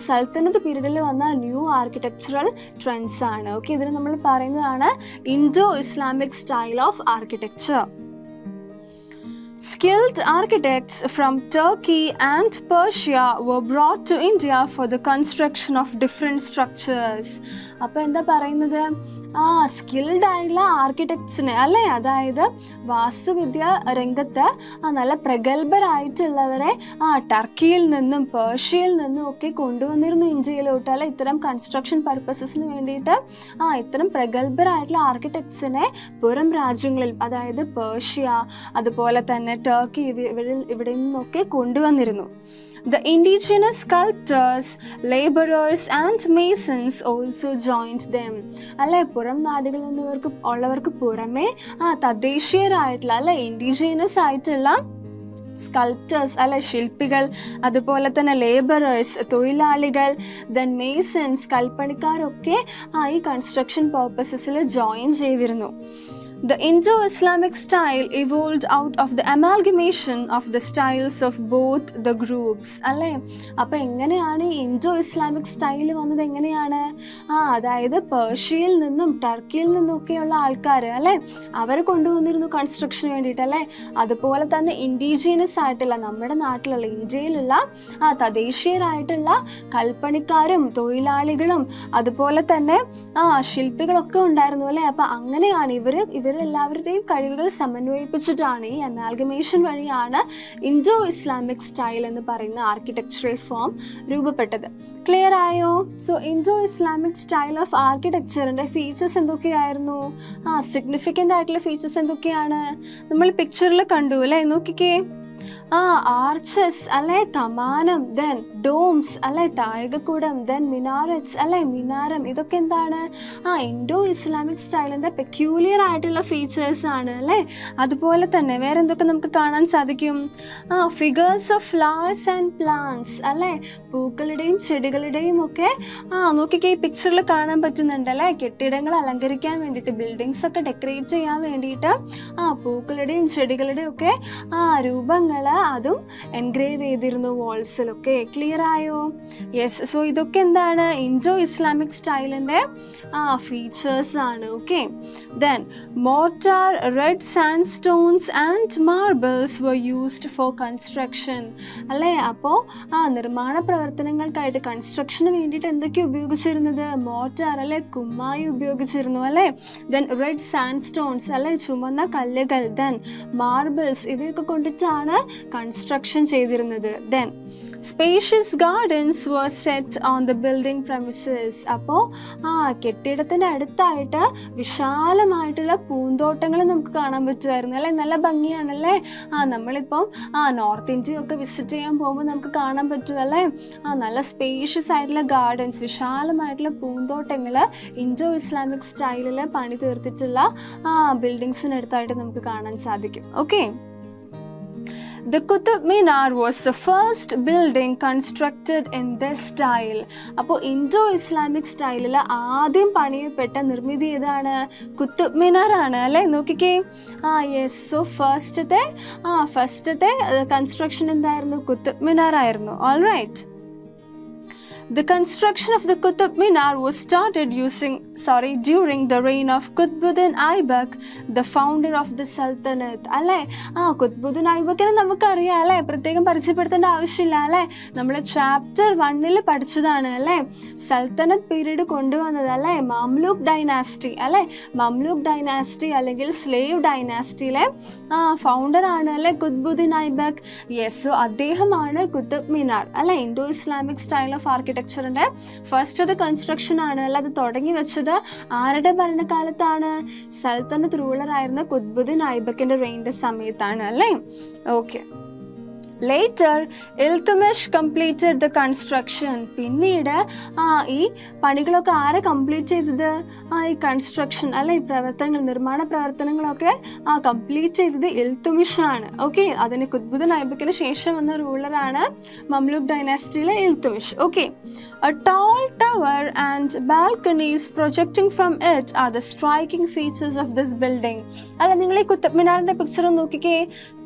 സൽത്തനത്ത് പീരീഡിൽ വന്ന ന്യൂ ആർക്കിടെക്ചറൽ ട്രെൻഡ്സ് ആണ്. ഓക്കെ, ഇതിന് നമ്മൾ പറയുന്നതാണ് Indo Islamic style of architecture. Skilled architects from Turkey and Persia were brought to India for the construction of different structures. അപ്പോൾ എന്താ പറയുന്നത്, സ്കിൽഡ് ആയിട്ടുള്ള ആർക്കിടെക്ട്സിനെ അല്ലേ, അതായത് വാസ്തുവിദ്യ രംഗത്ത് നല്ല പ്രഗത്ഭരായിട്ടുള്ളവരെ ടർക്കിയിൽ നിന്നും പേർഷ്യയിൽ നിന്നും ഒക്കെ കൊണ്ടുവന്നിരുന്നു ഇന്ത്യയിലോട്ട് അല്ലെ, ഇത്തരം കൺസ്ട്രക്ഷൻ പർപ്പസസിന് വേണ്ടിയിട്ട് ഇത്തരം പ്രഗത്ഭരായിട്ടുള്ള ആർക്കിടെക്ട്സിനെ പുറം രാജ്യങ്ങളിൽ, അതായത് പേർഷ്യ അതുപോലെ തന്നെ ടർക്കി ഇവിടെ നിന്നൊക്കെ കൊണ്ടുവന്നിരുന്നു. The indigenous sculptors, laborers and masons also joined them. അല്ലെ, പുറം നാടുകളിൽ നിന്നുള്ളവർക്ക് പുറമെ തദ്ദേശീയരായിട്ടുള്ള അല്ലെ, ഇൻഡിജിനസ് ആയിട്ടുള്ള സ്കൾപ്റ്റേഴ്സ് അല്ലെ, ശില്പികൾ, അതുപോലെ തന്നെ ലേബറേഴ്സ്, തൊഴിലാളികൾ, ദെൻ മേസൺസ്, കൽപ്പണിക്കാരൊക്കെ ഈ കൺസ്ട്രക്ഷൻ പർപ്പസസിൽ ജോയിൻ ചെയ്തിരുന്നു. The Indo-Islamic style evolved out of the amalgamation of the styles of both the groups. അല്ലേ, അപ്പോൾ എങ്ങനെയാണ് ഇൻഡോ ഇസ്ലാമിക് സ്റ്റൈൽ വന്നത്, എങ്ങനെയാണ്? അതായത് പേർഷ്യയിൽ നിന്നും ടർക്കിയിൽ നിന്നൊക്കെയുള്ള ആൾക്കാർ അല്ലേ, അവർ കൊണ്ടുവന്നിരുന്നു കൺസ്ട്രക്ഷന് വേണ്ടിയിട്ട് അല്ലേ. അതുപോലെ തന്നെ ഇൻഡിജിനസ് ആയിട്ടുള്ള നമ്മുടെ നാട്ടിലുള്ള ഇന്ത്യയിലുള്ള തദ്ദേശീയരായിട്ടുള്ള കൽപ്പണിക്കാരും തൊഴിലാളികളും അതുപോലെ തന്നെ ശില്പികളൊക്കെ ഉണ്ടായിരുന്നു അല്ലേ. അപ്പോൾ അങ്ങനെയാണ് ഇവരെല്ലാവരുടെയും കഴിവുകൾ സമന്വയിപ്പിച്ചിട്ടാണ് ഈ അമാൽഗമേഷൻ വഴിയാണ് ഇൻഡോ ഇസ്ലാമിക് സ്റ്റൈൽ എന്ന് പറയുന്ന ആർക്കിടെക്ചറൽ ഫോം രൂപപ്പെട്ടത്. ക്ലിയർ ആയോ? So Indo Islamic style of ആർക്കിടെക്ചറിൻ്റെ ഫീച്ചേഴ്സ് എന്തൊക്കെയായിരുന്നു? സിഗ്നിഫിക്കൻ്റ് ആയിട്ടുള്ള ഫീച്ചേഴ്സ് എന്തൊക്കെയാണ് നമ്മൾ പിക്ചറിൽ കണ്ടു അല്ലേ. നോക്കിക്കേ, ആർച്ചസ് അല്ലെ, കമാനം, ദെൻ ഡോംസ് അല്ലെ, താഴികക്കുടം, ദെൻ മിനാരറ്റ്സ് അല്ലെ, മിനാരം. ഇതൊക്കെ എന്താണ്? ഇൻഡോ ഇസ്ലാമിക് സ്റ്റൈലിൻ്റെ പെക്യൂലിയർ ആയിട്ടുള്ള ഫീച്ചേഴ്സ് ആണ് അല്ലേ. അതുപോലെ തന്നെ വേറെ എന്തൊക്കെ നമുക്ക് കാണാൻ സാധിക്കും? Figures of flowers and plants അല്ലേ, പൂക്കളുടെയും ചെടികളുടെയും ഒക്കെ നോക്കിക്കേ, ഈ പിക്ചറിൽ കാണാൻ പറ്റുന്നുണ്ട് അല്ലേ. കെട്ടിടങ്ങൾ അലങ്കരിക്കാൻ വേണ്ടിയിട്ട്, ബിൽഡിങ്സ് ഒക്കെ ഡെക്കറേറ്റ് ചെയ്യാൻ വേണ്ടിയിട്ട് പൂക്കളുടെയും ചെടികളുടെയും ഒക്കെ രൂപങ്ങൾ അതും എൻഗ്രേവ് ചെയ്തിരുന്നു വാൾസിലൊക്കെ. ക്ലിയർ ആയോ? യെസ്. സോ ഇതൊക്കെ എന്താണ്? ഇൻഡോ ഇസ്ലാമിക് സ്റ്റൈലിൻ്റെ ഫീച്ചേഴ്സ് ആണ്. Okay. Then mortar, red sand stones and marbles were used for construction അല്ലേ. അപ്പോൾ നിർമ്മാണ പ്രവർത്തനങ്ങൾക്കായിട്ട്, കൺസ്ട്രക്ഷന് വേണ്ടിയിട്ട് എന്തൊക്കെ ഉപയോഗിച്ചിരുന്നത്? മോർട്ടാർ അല്ലെ, കുമ്മായി ഉപയോഗിച്ചിരുന്നു അല്ലേ. ദെൻ റെഡ് സാൻഡ് സ്റ്റോൺസ് അല്ലെ, ചുമന്ന കല്ലുകൾ. ദെൻ മാർബിൾസ്, ഇവയൊക്കെ കൊണ്ടിട്ടാണ് കൺസ്ട്രക്ഷൻ ചെയ്തിരുന്നത്. Then spacious gardens were set on the building premises. അപ്പോൾ കെട്ടിടത്തിന് അടുത്തായിട്ട് വിശാലമായിട്ടുള്ള പൂന്തോട്ടങ്ങൾ നമുക്ക് കാണാൻ പറ്റുമായിരുന്നു അല്ലേ. നല്ല ഭംഗിയാണല്ലേ. നമ്മളിപ്പം നോർത്ത് ഇന്ത്യ ഒക്കെ വിസിറ്റ് ചെയ്യാൻ പോകുമ്പോൾ നമുക്ക് കാണാൻ പറ്റുമല്ലേ. നല്ല സ്പേഷ്യസ് ആയിട്ടുള്ള ഗാർഡൻസ്, വിശാലമായിട്ടുള്ള പൂന്തോട്ടങ്ങൾ ഇൻഡോ ഇസ്ലാമിക് സ്റ്റൈലിൽ പണി തീർത്തിട്ടുള്ള ബിൽഡിങ്സിനടുത്തായിട്ട് നമുക്ക് കാണാൻ സാധിക്കും. Okay. The Qutub Minar was the first building constructed in this style. അപ്പോൾ ഇൻഡോ ഇസ്ലാമിക് സ്റ്റൈലിൽ ആദ്യം പണിയപ്പെട്ട നിർമ്മിതി ഏതാണ്? കുത്തുബ് മിനാർ ആണ് അല്ലേ. നോക്കിക്കേ. യെസ്. സോ ഫസ്റ്റത്തെ കൺസ്ട്രക്ഷൻ എന്തായിരുന്നു? കുത്തുബ് മിനാർ ആയിരുന്നു. All right. The construction of the Qutub Minar was started during the reign of Qutbuddin Aibak, the founder of the Sultanate. അല്ലേ. ഖുത്ബുദ്ദീൻ ഐബക്കിനെ നമുക്കറിയാം അല്ലേ, പ്രത്യേകം പരിചയപ്പെടുത്തേണ്ട ആവശ്യമില്ല അല്ലേ. നമ്മൾ ചാപ്റ്റർ 1 പഠിച്ചതാണ് അല്ലേ. സൽത്തനത്ത് പീരീഡ് കൊണ്ടുവന്നത് അല്ലേ, മംലൂക്ക് ഡൈനാസ്റ്റി അല്ലേ. മംലൂക്ക് ഡൈനാസ്റ്റി അല്ലെങ്കിൽ സ്ലേവ് ഡൈനാസ്റ്റിയിലെ ഫൗണ്ടർ ആണ് അല്ലേ ഖുത്ബുദ്ദീൻ ഐബക്. യെസ്. സോ അദ്ദേഹമാണ് കുത്തുബ് മിനാർ അല്ലേ, ഇൻഡോ ഇസ്ലാമിക് സ്റ്റൈൽ ഓഫ് ആർക്കിടെക്ചറിന്റെ ഫസ്റ്റ് കൺസ്ട്രക്ഷൻ ആണ് അല്ല. അത് തുടങ്ങി വെച്ചത് ആരുടെ ഭരണകാലത്താണ്? സൽത്തനത്ത് റൂളർ ആയിരുന്ന ഖുത്ബുദ്ദീൻ ഐബക്കിന്റെ റെയിൻ്റെ സമയത്താണ് അല്ലേ. Okay. Later, Iltutmish completed the construction. പിന്നീട് ഈ പണികളൊക്കെ ആരെ കംപ്ലീറ്റ് ചെയ്തത്? ഈ കൺസ്ട്രക്ഷൻ അല്ലെ, ഈ പ്രവർത്തനങ്ങൾ, നിർമ്മാണ പ്രവർത്തനങ്ങളൊക്കെ കംപ്ലീറ്റ് ചെയ്തത് ഇൽത്തുമിഷ് ആണ്. ഓക്കെ. അതിന് ഖുത്ബുദ്ദീൻ ഐബക്കിന് ശേഷം വന്ന റൂളറാണ് മംലൂക്ക് ഡൈനാസ്റ്റിയിലെ Iltutmish. Okay. A tall tower and balconies projecting from it are the striking features of this building. അല്ല, നിങ്ങൾ ഈ കുത്തബ് മിനാറിന്റെ പിക്ചർ നോക്കിക്കേ.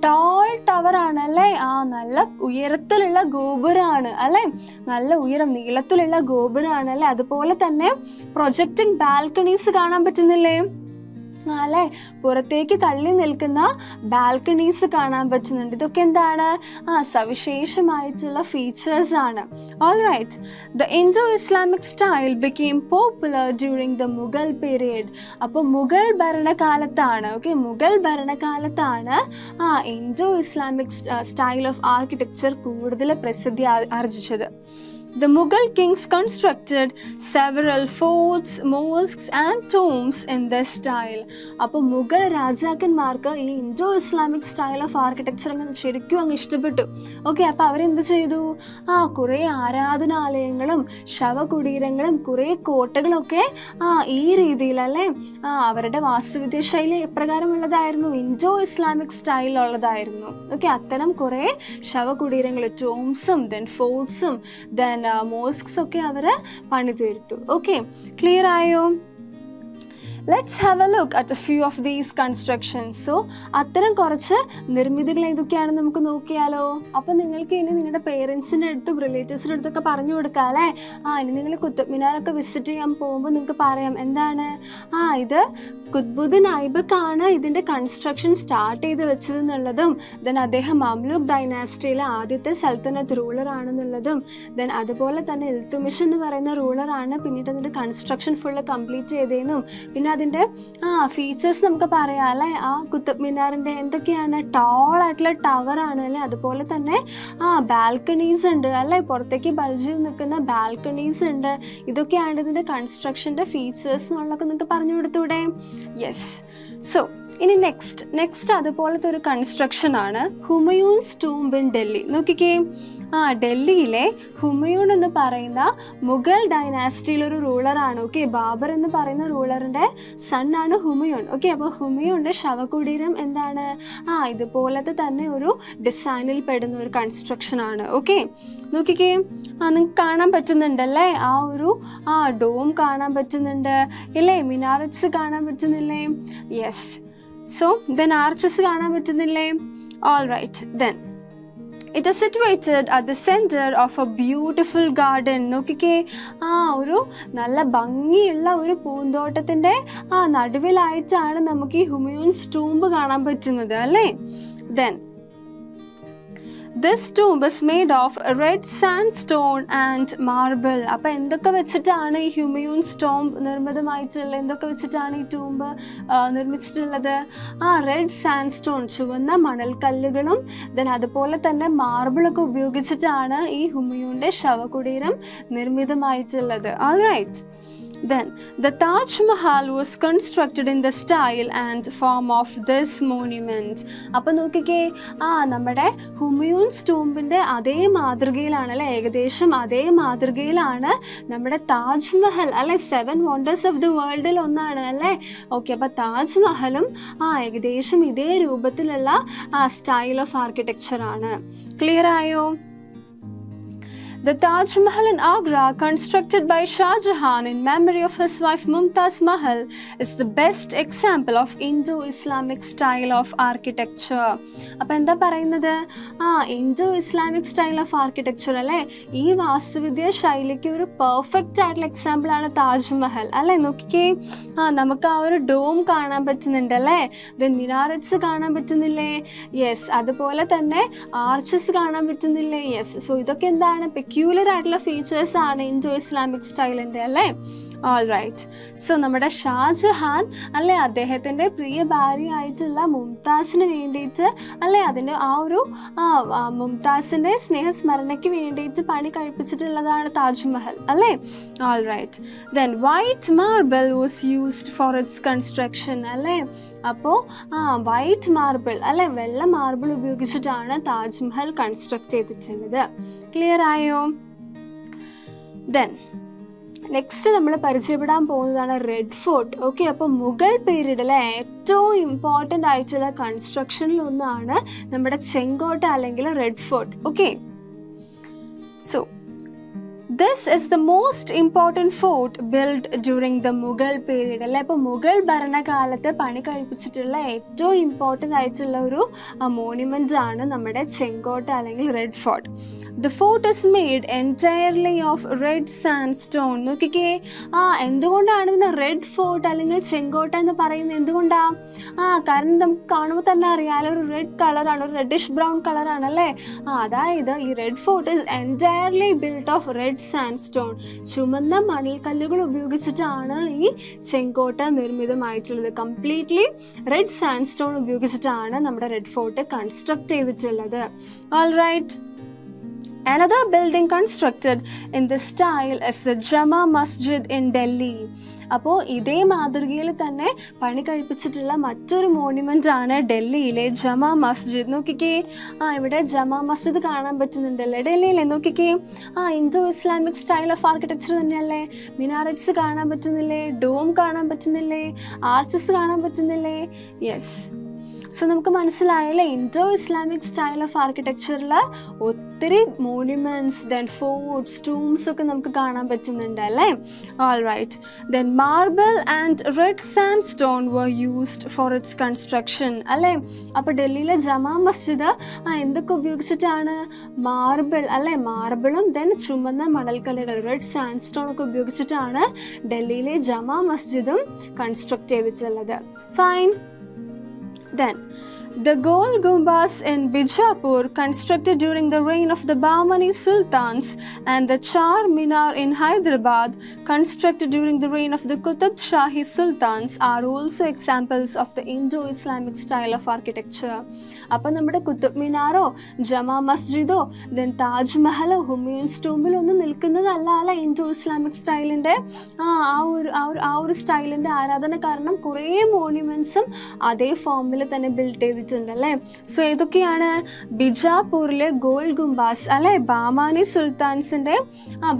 ടോൾ ടവർ ആണ് അല്ലേ. നല്ല ഉയരത്തിലുള്ള ഗോപുരമാണ് അല്ലേ. നല്ല ഉയരം, നീളത്തിലുള്ള ഗോപുരമാണ് അല്ലേ. അതുപോലെ തന്നെ പ്രൊജക്റ്റിംഗ് ബാൽക്കണീസ് കാണാൻ പറ്റുന്നില്ലേ അല്ലേ. പുറത്തേക്ക് തള്ളി നിൽക്കുന്ന ബാൽക്കണീസ് കാണാൻ പറ്റുന്നുണ്ട്. ഇതൊക്കെ എന്താണ്? സവിശേഷമായിട്ടുള്ള ഫീച്ചേഴ്സ് ആണ്. All right. The Indo Islamic style became popular during the Mughal period. അപ്പോൾ മുഗൾ ഭരണകാലത്താണ്. ഓക്കെ. മുഗൾ ഭരണകാലത്താണ് Indo Islamic style of architecture കൂടുതൽ പ്രസിദ്ധി ആർജിച്ചത്. The Mughal kings constructed several forts, mosques and tombs in this style. അപ്പോൾ മുഗൾ രാജാക്കന്മാർക്ക് ഈ Indo Islamic style of architecture ശരിക്കും അങ്ങ് ഇഷ്ടപ്പെട്ടു. ഓക്കെ. അപ്പോൾ അവരെന്ത് ചെയ്തു? കുറേ ആരാധനാലയങ്ങളും ശവകുടീരങ്ങളും കുറേ കോട്ടകളൊക്കെ ഈ രീതിയിലല്ലേ അവരുടെ വാസ്തുവിദ്യ ശൈലി എപ്രകാരമുള്ളതായിരുന്നു? ഇൻഡോ ഇസ്ലാമിക് സ്റ്റൈലുള്ളതായിരുന്നു. ഓക്കെ. അത്തരം കുറേ ശവകുടീരങ്ങൾ, ടോംസും ദെൻ ഫോർട്ട്സും ദെൻ മോസ്ക്സ് ഒക്കെ അവർ പണി തീർത്തു. ഓക്കെ. ക്ലിയർ ആയോ? Let's have a look at a few of these constructions. So, അത്തരം കുറച്ച് നിർമ്മിതികൾ ഏതൊക്കെയാണെന്ന് നമുക്ക് നോക്കിയാലോ. അപ്പം നിങ്ങൾക്ക് ഇനി നിങ്ങളുടെ പേരൻസിൻ്റെ അടുത്തും റിലേറ്റീവ്സിൻ്റെ അടുത്തൊക്കെ പറഞ്ഞു കൊടുക്കാം അല്ലേ. ഇനി നിങ്ങൾ കുത്തബ് മിനാറൊക്കെ വിസിറ്റ് ചെയ്യാൻ പോകുമ്പോൾ നിങ്ങൾക്ക് പറയാം എന്താണ്? ഇത് ഖുത്ബുദ്ദീൻ ഐബക്കാണ് ഇതിൻ്റെ കൺസ്ട്രക്ഷൻ സ്റ്റാർട്ട് ചെയ്ത് വെച്ചതെന്നുള്ളതും, ദെൻ അദ്ദേഹം മംലൂക്ക് ഡൈനാസ്റ്റിയിലെ ആദ്യത്തെ സൽത്തനത്ത് റൂളർ ആണെന്നുള്ളതും, ദെൻ അതുപോലെ തന്നെ ഇൽത്തുമിഷ് എന്ന് പറയുന്ന റൂളറാണ് പിന്നീട് അതിൻ്റെ കൺസ്ട്രക്ഷൻ ഫുള്ള് കംപ്ലീറ്റ് ചെയ്തതെന്നും, പിന്നെ അതിൻ്റെ ഫീച്ചേഴ്സ് നമുക്ക് പറയാം അല്ലേ. കുത്തബ് മിനാറിൻ്റെ എന്തൊക്കെയാണ്? ടോൾ ആയിട്ടുള്ള ടവർ ആണ് അല്ലേ. അതുപോലെ തന്നെ ബാൽക്കണീസ് ഉണ്ട് അല്ലേ, പുറത്തേക്ക് ബൾജ് നിൽക്കുന്ന ബാൽക്കണീസ് ഉണ്ട്. ഇതൊക്കെയാണ് ഇതിൻ്റെ കൺസ്ട്രക്ഷൻ്റെ ഫീച്ചേഴ്സ് എന്നുള്ളതൊക്കെ നിങ്ങൾക്ക് പറഞ്ഞു കൊടുത്തൂടെ? യെസ്. സോ ഇനി നെക്സ്റ്റ് അതുപോലത്തെ ഒരു കൺസ്ട്രക്ഷൻ ആണ് ഹുമയൂൺസ് ടൂംബ് ഇൻ ഡൽഹി. നോക്കിക്കേ, ഡൽഹിയിലെ ഹുമയൂൺ എന്ന് പറയുന്ന മുഗൾ ഡൈനാസ്റ്റിയിലൊരു റൂളറാണ്. ഓക്കെ, ബാബർ എന്ന് പറയുന്ന റൂളറിൻ്റെ സൺ ആണ് ഹുമയൂൺ. ഓക്കെ, അപ്പോൾ ഹുമയൂണിൻ്റെ ശവകുടീരം എന്താണ്? ഇതുപോലത്തെ തന്നെ ഒരു ഡിസൈനിൽ പെടുന്ന ഒരു കൺസ്ട്രക്ഷൻ ആണ്. ഓക്കെ, നോക്കിക്കേ, നിങ്ങൾക്ക് കാണാൻ പറ്റുന്നുണ്ടല്ലേ? ഒരു ഡോം കാണാൻ പറ്റുന്നുണ്ട് ഇല്ലേ? മിനാററ്റ്സ് കാണാൻ പറ്റുന്നില്ലേ? യെസ്. സോ ദെൻ ആർച്ചസ് കാണാൻ പറ്റുന്നില്ലേ? All right. Then it is situated at the centre of a beautiful garden. നോക്കിക്കേ, ഒരു നല്ല ഭംഗിയുള്ള ഒരു പൂന്തോട്ടത്തിൻ്റെ നടുവിലായിട്ടാണ് നമുക്ക് ഈ ഹുമയൂൺസ് ടൂംബ് കാണാൻ പറ്റുന്നത് അല്ലേ? Then this tomb is made of red sandstone and marble. അപ്പോൾ എന്തൊക്കെ വെച്ചിട്ടാണ് ഈ ഹ്യൂമയൂൺസ് ടോംബ് നിർമ്മിതമായിട്ടുള്ളത്? എന്തൊക്കെ വെച്ചിട്ടാണ് ഈ ടൂംബ് നിർമ്മിച്ചിട്ടുള്ളത്? റെഡ് സാൻഡ്സ്റ്റോൺ, ചുവന്ന മണൽക്കല്ലുകളും ദെൻ അതുപോലെ തന്നെ മാർബിളൊക്കെ ഉപയോഗിച്ചിട്ടാണ് ഈ ഹുമയൂണിൻ്റെ ശവകുടീരം നിർമ്മിതമായിട്ടുള്ളത്. Alright. Then the Taj Mahal was constructed in the style and form of this monument. അപ്പോൾ നോക്കിക്കേ, നമ്മുടെ ഹുമയൂൺസ് ടൂംബിൻ്റെ അതേ മാതൃകയിലാണ് അല്ലേ? ഏകദേശം അതേ മാതൃകയിലാണ് നമ്മുടെ താജ്മഹൽ അല്ലെ? 7 വണ്ടേഴ്സ് ഓഫ് ദി വേൾഡിൽ ഒന്നാണ് അല്ലേ? ഓക്കെ, അപ്പോൾ താജ്മഹലും ഏകദേശം ഇതേ രൂപത്തിലുള്ള സ്റ്റൈൽ ഓഫ് ആർക്കിടെക്ചർ ആണ്. ക്ലിയർ ആയോ? The Taj Mahal in Agra, constructed by Shah Jahan in memory of his wife Mumtaz Mahal, is the best example of Indo-Islamic style of architecture. അപ്പോൾ എന്താ പറയുന്നത്? ഇൻഡോ-ഇസ്ലാമിക് സ്റ്റൈൽ ഓഫ് ആർക്കിടെക്ചർ അല്ലേ? ഈ വാസ്തുവിദ്യ ശൈലിക്ക് ഒരു പെർഫെക്റ്റ് ആയിട്ടുള്ള എക്സാമ്പിളാണ് താജ്മഹൽ അല്ലേ? നോക്കിക്കേ, നമുക്ക് ഒരു ഡോം കാണാൻ പറ്റുന്നുണ്ട് അല്ലേ? ദെൻ മിനാററ്റ്സ് കാണാൻ പറ്റുന്നില്ലേ? യെസ്. അതുപോലെ തന്നെ ആർച്ചസ് കാണാൻ പറ്റുന്നില്ലേ? യെസ്. സോ ഇതൊക്കെ എന്താണ്? പെക്യൂലർ ആയിട്ടുള്ള ഫീച്ചേഴ്സ് ആണ് ഇൻഡോ ഇസ്ലാമിക് സ്റ്റൈലിൻ്റെ അല്ലേ? All right. സോ നമ്മുടെ ഷാജഹാൻ അല്ലേ, അദ്ദേഹത്തിൻ്റെ പ്രിയ ഭാര്യയായിട്ടുള്ള മുംതാസിന് വേണ്ടിയിട്ട് അല്ലേ, അതിൻ്റെ മുംതാസിൻ്റെ സ്നേഹസ്മരണയ്ക്ക് വേണ്ടിയിട്ട് പണി കഴിപ്പിച്ചിട്ടുള്ളതാണ് താജ്മഹൽ അല്ലേ? All right. Then white marble was used for its construction അല്ലേ? അപ്പോൾ വൈറ്റ് മാർബിൾ അല്ലേ, വെള്ള മാർബിൾ ഉപയോഗിച്ചിട്ടാണ് താജ്മഹൽ കൺസ്ട്രക്ട് ചെയ്തിട്ടുള്ളത്. ക്ലിയർ ആയോ? ദെൻ നെക്സ്റ്റ് നമ്മൾ പരിചയപ്പെടാൻ പോകുന്നതാണ് റെഡ് ഫോർട്ട്. ഓക്കെ, അപ്പോൾ മുഗൾ പീരീഡിലെ ഏറ്റവും ഇമ്പോർട്ടൻ്റ് ആയിട്ടുള്ള കൺസ്ട്രക്ഷനിൽ ഒന്നാണ് നമ്മുടെ ചെങ്കോട്ട അല്ലെങ്കിൽ red fort. Okay, so this is the most important fort built during the Mughal period അല്ലേ? അപ്പോൾ മുഗൾ ഭരണകാലത്ത് പണി കഴിപ്പിച്ചിട്ടുള്ള ഏറ്റവും ഇമ്പോർട്ടൻ്റ് ആയിട്ടുള്ള ഒരു മോണ്യുമെൻ്റ് ആണ് നമ്മുടെ ചെങ്കോട്ട അല്ലെങ്കിൽ red fort. The fort is made entirely of red sandstone. നോക്കിക്കേ, എന്തുകൊണ്ടാണ് ഇതിന് റെഡ് ഫോർട്ട് അല്ലെങ്കിൽ ചെങ്കോട്ട എന്ന് പറയുന്നത്? എന്തുകൊണ്ടാണ്? കാരണം നമുക്ക് കാണുമ്പോൾ തന്നെ അറിയാലോ, ഒരു റെഡ് കളറാണ്, ഒരു റെഡിഷ് ബ്രൗൺ കളറാണ് അല്ലേ? അതായത് ഈ red fort is entirely built of red sandstone. ചുമന്ന മണൽക്കല്ലുകൾ ഉപയോഗിച്ചിട്ടാണ് ഈ ചെങ്കോട്ട നിർമ്മിതമായിട്ടുള്ളത്. കംപ്ലീറ്റ്ലി റെഡ് സാൻഡ്സ്റ്റോൺ ഉപയോഗിച്ചിട്ടാണ് നമ്മുടെ റെഡ് ഫോർട്ട് കൺസ്ട്രക്ട് ചെയ്തിട്ടുള്ളത്. All right. Another building constructed in this style is the Jama Masjid in Delhi. അപ്പോൾ ഇതേ മാതൃകയിൽ തന്നെ പണി കഴിപ്പിച്ചിട്ടുള്ള മറ്റൊരു മോണ്യുമെൻ്റ് ആണ് ഡൽഹിയിലെ ജമാ മസ്ജിദ്. നോക്കിക്കേ, ഇവിടെ ജമാ മസ്ജിദ് കാണാൻ പറ്റുന്നുണ്ടല്ലേ ഡൽഹിയിലെ? നോക്കിക്കേ, Indo Islamic style of architecture തന്നെയല്ലേ? മിനാററ്റ്സ് കാണാൻ പറ്റുന്നില്ലേ? ഡോം കാണാൻ പറ്റുന്നില്ലേ? ആർച്ചസ് കാണാൻ പറ്റുന്നില്ലേ? യെസ്. സോ നമുക്ക് മനസ്സിലായല്ലേ, ഇൻഡോ ഇസ്ലാമിക് സ്റ്റൈൽ ഓഫ് ആർക്കിടെക്ചറിൽ ഒത്തിരി മോണ്യുമെൻറ്റ്സ്, ദെൻ ഫോർട്ട്സ്, ടൂംസ് ഒക്കെ നമുക്ക് കാണാൻ പറ്റുന്നുണ്ട് അല്ലേ? All right. Then marble and red sand stone were used for its construction അല്ലേ? അപ്പോൾ ഡൽഹിയിലെ ജമാ മസ്ജിദ് എന്തൊക്കെ ഉപയോഗിച്ചിട്ടാണ്? മാർബിൾ അല്ലേ? മാർബിളും ദെൻ ചുമന്ന മണൽക്കല്ലുകൾ, റെഡ് സാൻഡ് സ്റ്റോൺ ഒക്കെ ഉപയോഗിച്ചിട്ടാണ് ഡൽഹിയിലെ ജമാ മസ്ജിദും കൺസ്ട്രക്ട് ചെയ്തിട്ടുള്ളത്. Fine. Then The Gol Gumbas in Bijapur, constructed during the reign of the Bahmani Sultans, and the Char Minar in Hyderabad, constructed during the reign of the Qutb Shahi Sultans, are also examples of the Indo-Islamic style of architecture. അപ്പോൾ നമ്മുടെ കുത്തബ് മിനാറോ ജമാ മസ്ജിദോ ദെൻ താജ്മഹലോ ഹുമയൂൺസ് ടൂംബിലോ ഒന്നും നിൽക്കുന്നതല്ല അല്ല ഇൻഡോ ഇസ്ലാമിക് സ്റ്റൈലിൻ്റെ ആ ഒരു സ്റ്റൈലിൻ്റെ ആരാധന കാരണം കുറേ മോണ്യുമെൻറ്റ്സും അതേ ഫോമിൽ തന്നെ ബിൽഡ് ചെയ്തിട്ടുണ്ട് അല്ലേ. സോ ഏതൊക്കെയാണ്? ബിജാപൂരിലെ ഗോൾ ഗുംബാസ് അല്ലെ ബാമാനി സുൽത്താൻസിൻ്റെ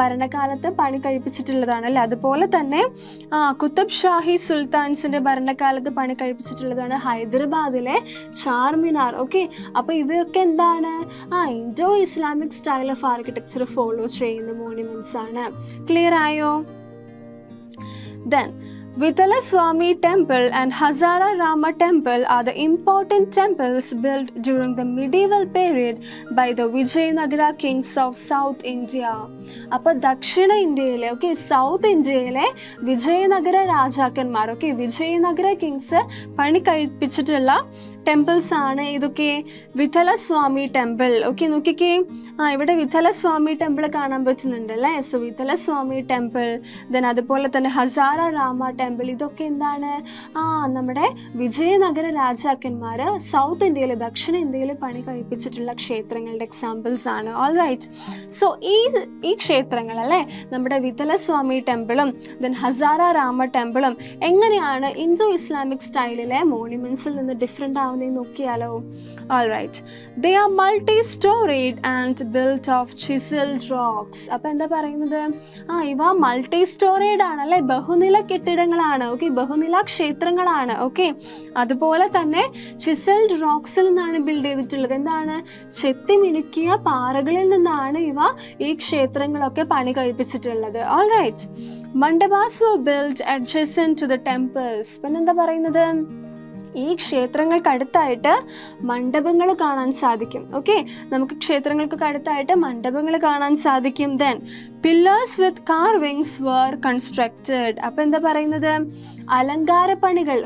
ഭരണകാലത്ത് പണി കഴിപ്പിച്ചിട്ടുള്ളതാണ് അല്ലേ. അതുപോലെ തന്നെ കുത്തബ് ഷാഹി സുൽത്താൻസിൻ്റെ ഭരണകാലത്ത് പണി കഴിപ്പിച്ചിട്ടുള്ളതാണ് ഹൈദരാബാദിലെ ചാർമിനാർ. ഓക്കെ, അപ്പോൾ ഇവയൊക്കെ എന്താണ്? Indo Islamic style of architecture follow ചെയ്യുന്ന മോണ്യുമെന്റ്സ് ആണ്. ക്ലിയർ ആയോ? Then Vithalaswamy Temple and Hazara Rama Temple are the important temples built during the medieval period by the Vijayanagara kings of South India. അപ്പോൾ ദക്ഷിണ ഇന്ത്യയിലെ സൗത്ത് ഇന്ത്യയിലെ വിജയനഗര രാജാക്കന്മാർ വിജയനഗര കിങ്സ് പണി കഴിപ്പിച്ചിട്ടുള്ള ടെമ്പിൾസ് ആണ് ഇതൊക്കെ. വിഥലസ്വാമി ടെമ്പിൾ നോക്കിക്കേ, ഇവിടെ വിഥലസ്വാമി ടെമ്പിൾ കാണാൻ പറ്റുന്നുണ്ട് അല്ലേ. സോ വിഥലസ്വാമി ടെമ്പിൾ, ദെൻ അതുപോലെ തന്നെ ഹസാര രാമ ടെമ്പിൾ, ഇതൊക്കെ എന്താണ്? നമ്മുടെ വിജയനഗര രാജാക്കന്മാർ സൗത്ത് ഇന്ത്യയിൽ ദക്ഷിണ ഇന്ത്യയിൽ പണി കഴിപ്പിച്ചിട്ടുള്ള ക്ഷേത്രങ്ങളുടെ എക്സാമ്പിൾസ് ആണ്. All right. സോ ഈ ക്ഷേത്രങ്ങൾ അല്ലേ, നമ്മുടെ വിഥലസ്വാമി ടെമ്പിളും ദെൻ ഹസാര രാമ ടെമ്പിളും എങ്ങനെയാണ് ഇൻഡോ ഇസ്ലാമിക് സ്റ്റൈലിലെ മോണ്യുമെന്റ്സിൽ നിന്ന് ഡിഫറെൻ്റ് ആവുന്നത് നോക്കിയാലോ? All right. They are multi storeyed and built of chiselled rocks. അപ്പോൾ എന്താ പറയുന്നത്? ഇവ മൾട്ടി സ്റ്റോറീഡ് ആണ് അല്ലേ, ബഹുനില കെട്ടിടങ്ങളാണ്. ബഹുനില ക്ഷേത്രങ്ങളാണ്. അതുപോലെ തന്നെ ചിസൽഡ് റോക്സിൽ നിന്നാണ് ബിൽഡ് ചെയ്തിട്ടുള്ളത്. എന്താണ്? ചെത്തിമിനുക്കിയ പാറകളിൽ നിന്നാണ് ഇവ ഈ ക്ഷേത്രങ്ങളൊക്കെ പണി കഴിപ്പിച്ചിട്ടുള്ളത്. All right. Mandapas were built adjacent to the temples. പിന്നെന്താ പറയുന്നത്? ഈ ക്ഷേത്രങ്ങൾക്ക് അടുത്തായിട്ട് മണ്ഡപങ്ങൾ കാണാൻ സാധിക്കും. നമുക്ക് ക്ഷേത്രങ്ങൾക്ക് അടുത്തായിട്ട് മണ്ഡപങ്ങൾ കാണാൻ സാധിക്കും. Then pillars with carvings were constructed. അപ്പോൾ എന്താ പറയുന്നത്? അലങ്കാരപ്പണികൾ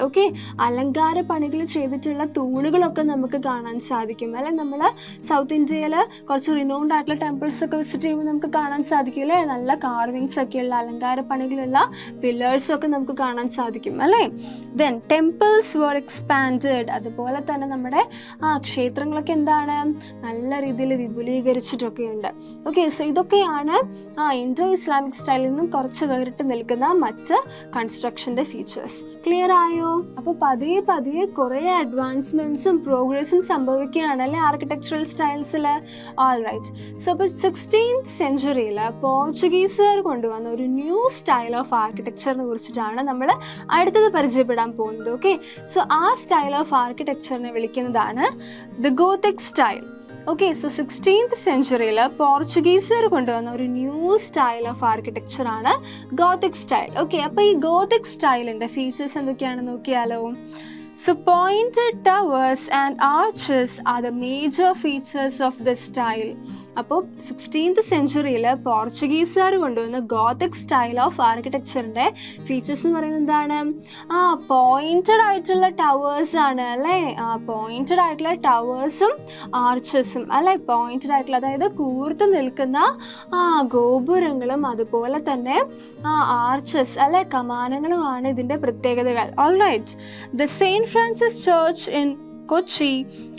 അലങ്കാരപ്പണികൾ ചെയ്തിട്ടുള്ള തൂണുകളൊക്കെ നമുക്ക് കാണാൻ സാധിക്കും അല്ലെ. നമ്മൾ സൗത്ത് ഇന്ത്യയിൽ കുറച്ച് റിനൗൺഡ് ആയിട്ടുള്ള ടെമ്പിൾസ് ഒക്കെ വിസിറ്റ് ചെയ്യുമ്പോൾ നമുക്ക് കാണാൻ സാധിക്കും അല്ലേ, നല്ല കാർവിങ്സ് ഒക്കെയുള്ള അലങ്കാരപ്പണികളുള്ള പില്ലേഴ്സ് ഒക്കെ നമുക്ക് കാണാൻ സാധിക്കും അല്ലേ. Then temples were expanded. അതുപോലെ തന്നെ നമ്മുടെ ക്ഷേത്രങ്ങളൊക്കെ എന്താണ്? നല്ല രീതിയിൽ വിപുലീകരിച്ചിട്ടൊക്കെയുണ്ട്. സോ ഇതൊക്കെയാണ് ഇൻഡോ ഇസ്ലാമിക് സ്റ്റൈലിൽ നിന്നും കുറച്ച് വേറിട്ട് നിൽക്കുന്ന മറ്റ് കൺസ്ട്രക്ഷൻ്റെ ഫീച്ചേഴ്സ്. ക്ലിയർ ആയോ? അപ്പോൾ പതിയെ പതിയെ കുറേ അഡ്വാൻസ്മെൻറ്റ്സും പ്രോഗ്രസ്സും സംഭവിക്കുകയാണ് അല്ലേ ആർക്കിടെക്ചറൽ സ്റ്റൈൽസിൽ. All right. സോ ഇപ്പോൾ 16th സെഞ്ച്വറിയിൽ പോർച്ചുഗീസുകാർ കൊണ്ടുവന്ന ഒരു ന്യൂ സ്റ്റൈൽ ഓഫ് ആർക്കിടെക്ചറിനെ കുറിച്ചിട്ടാണ് നമ്മൾ അടുത്തത് പരിചയപ്പെടാൻ പോകുന്നത്. സോ ആ സ്റ്റൈൽ ഓഫ് ആർക്കിടെക്ചറിനെ വിളിക്കുന്നതാണ് the Gothic style. So 16th സെഞ്ച്വറിയിൽ പോർച്ചുഗീസുകാർ കൊണ്ടുവന്ന ഒരു ന്യൂ സ്റ്റൈൽ ഓഫ് ആർക്കിടെക്ചർ ആണ് ഗോത്തിക് സ്റ്റൈൽ. അപ്പോൾ ഈ ഗോത്തിക് സ്റ്റൈലിൻ്റെ ഫീച്ചേഴ്സ് എന്തൊക്കെയാണെന്ന് നോക്കിയാലോ? So pointed towers and arches are the major features of this style. അപ്പോൾ 16th സെഞ്ച്വറിയിൽ പോർച്ചുഗീസുകാർ കൊണ്ടുവന്ന ഗോത്തിക് സ്റ്റൈൽ ഓഫ് ആർക്കിടെക്ചറിൻ്റെ ഫീച്ചേഴ്സ് എന്ന് പറയുന്നത് എന്താണ്? പോയിന്റഡ് ആയിട്ടുള്ള ടവേഴ്സ് ആണ് അല്ലേ. പോയിന്റഡ് ആയിട്ടുള്ള ടവേഴ്സും ആർച്ചസും അല്ലേ. പോയിന്റഡ് ആയിട്ടുള്ള, അതായത് കൂർത്ത് നിൽക്കുന്ന ഗോപുരങ്ങളും അതുപോലെ തന്നെ ആർച്ചസ് അല്ലെ, കമാനങ്ങളുമാണ് ഇതിൻ്റെ പ്രത്യേകതകൾ. All right. The saint Francis church in Kochi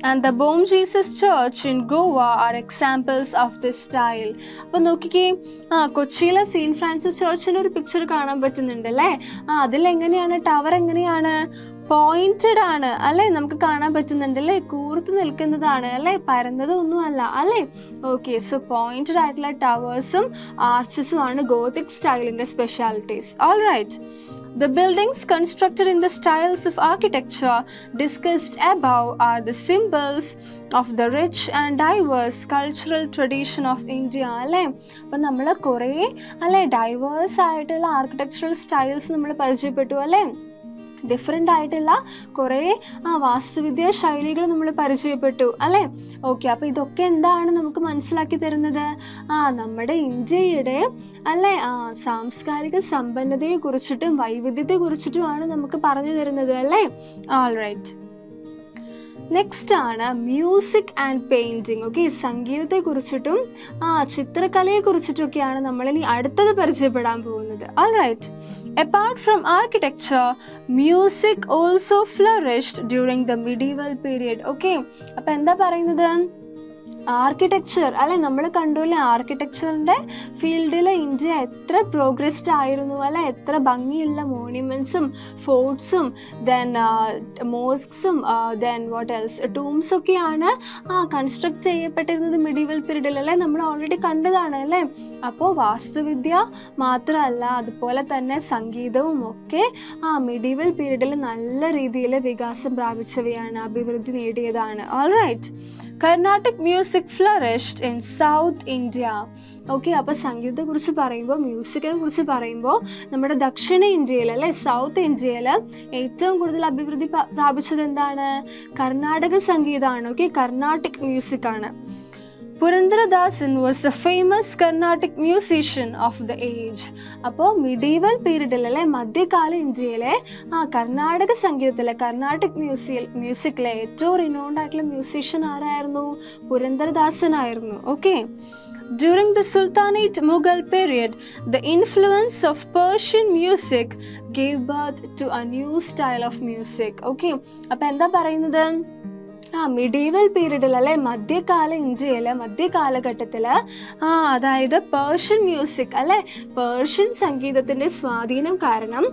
and the Bom Jesus Church in Goa are examples of this style. അപ്പോൾ നോക്കിക്കേ, കൊച്ചിയിലെ സെയിൻറ്റ് ഫ്രാൻസിസ് ചർച്ചിൻ്റെ ഒരു പിക്ചർ കാണാൻ പറ്റുന്നുണ്ട് അല്ലേ. അതിലെങ്ങനെയാണ്? ടവർ എങ്ങനെയാണ്? പോയിന്റഡ് ആണ് അല്ലേ, നമുക്ക് കാണാൻ പറ്റുന്നുണ്ട് അല്ലേ, കൂർത്ത് നിൽക്കുന്നതാണ് അല്ലേ, പരന്നതൊന്നും അല്ല അല്ലേ. സോ പോയിന്റഡ് ആയിട്ടുള്ള ടവേഴ്സും ആർച്ചസും ആണ് ഗോത്തിക് സ്റ്റൈലിൻ്റെ specialities. All right. The buildings constructed in the styles of architecture discussed above are the symbols of the rich and diverse cultural tradition of India അല്ലേ. അപ്പം നമ്മൾ കുറേ അല്ലേ ഡൈവേഴ്സ് ആയിട്ടുള്ള ആർക്കിടെക്ചറൽ സ്റ്റൈൽസ് നമ്മൾ പരിചയപ്പെട്ടു അല്ലേ. ഡിഫറെൻ്റ് ആയിട്ടുള്ള കുറേ വാസ്തുവിദ്യാ ശൈലികൾ നമ്മൾ പരിചയപ്പെട്ടു അല്ലേ. അപ്പോൾ ഇതൊക്കെ എന്താണ് നമുക്ക് മനസ്സിലാക്കി തരുന്നത്? നമ്മുടെ ഇന്ത്യയുടെ അല്ലേ സാംസ്കാരിക സമ്പന്നതയെക്കുറിച്ചിട്ടും വൈവിധ്യത്തെക്കുറിച്ചിട്ടുമാണ് നമുക്ക് പറഞ്ഞു തരുന്നത് അല്ലേ. All right. നെക്സ്റ്റ് ആണ് മ്യൂസിക് ആൻഡ് പെയിൻറ്റിങ്. ഓക്കെ, സംഗീതത്തെ കുറിച്ചിട്ടും ചിത്രകലയെ കുറിച്ചിട്ടൊക്കെയാണ് നമ്മൾ ഇനി അടുത്തത് പരിചയപ്പെടാൻ പോകുന്നത്. All right. Apart from architecture, music also flourished during the medieval period. Okay, അപ്പം എന്താ പറയുന്നത്? ആർക്കിടെക്ചർ അല്ലെ, നമ്മൾ കണ്ടുല്ലേ ആർക്കിടെക്ചറിൻ്റെ ഫീൽഡിൽ ഇന്ത്യ എത്ര പ്രോഗ്രസ്ഡ് ആയിരുന്നു അല്ലെ, എത്ര ഭംഗിയുള്ള മോണ്യുമെൻറ്റ്സും ഫോർട്ട്സും ദെൻ മോസ്ക്സും ദെൻ വാട്ട് എൽസ് ടൂംസ് ഒക്കെയാണ് കൺസ്ട്രക്ട് ചെയ്യപ്പെട്ടിരുന്നത് മിഡീവൽ പീരീഡിൽ അല്ലേ, നമ്മൾ ഓൾറെഡി കണ്ടതാണ് അല്ലേ. അപ്പോൾ വാസ്തുവിദ്യ മാത്രമല്ല, അതുപോലെ തന്നെ സംഗീതവും ഒക്കെ മിഡീവൽ പീരീഡിൽ നല്ല രീതിയിൽ വികാസം പ്രാപിച്ചവയാണ്, അഭിവൃദ്ധി നേടിയതാണ്. Alright. Carnatic music flourished in south India. Okay, അപ്പോൾ സംഗീതത്തെക്കുറിച്ച് പറയുമ്പോൾ, മ്യൂസിക്കിനെ കുറിച്ച് പറയുമ്പോൾ നമ്മുടെ ദക്ഷിണ ഇന്ത്യയിൽ അല്ലെ, സൗത്ത് ഇന്ത്യയിൽ ഏറ്റവും കൂടുതൽ അഭിവൃദ്ധി പ്രാപിച്ചത് എന്താണ്? കർണാടക സംഗീതമാണ്. ഓക്കെ, കർണാട്ടിക് മ്യൂസിക് ആണ്. Purandaradasan was the famous Carnatic musician of the age. അപ്പോൾ മിഡീവൽ പീരീഡിൽ അല്ലെ, മധ്യകാല ഇന്ത്യയിലെ കർണാടക സംഗീതത്തിലെ കർണാട്ടിക് മ്യൂസിക്കിലെ ഏറ്റവും റിനോൺഡ് ആയിട്ടുള്ള മ്യൂസീഷ്യൻ ആരായിരുന്നു? പുരന്ദരദാസനായിരുന്നു. Okay. During the Sultanate Mughal period, the influence of Persian music gave birth to a new style of music. Okay, അപ്പോൾ എന്താ പറയുന്നത്? മിഡീവൽ പീരീഡിൽ അല്ലെ, മധ്യകാല ഇന്ത്യയിൽ മധ്യകാലഘട്ടത്തിൽ അതായത് പേർഷ്യൻ മ്യൂസിക് അല്ലെ, പേർഷ്യൻ സംഗീതത്തിൻ്റെ സ്വാധീനം കാരണം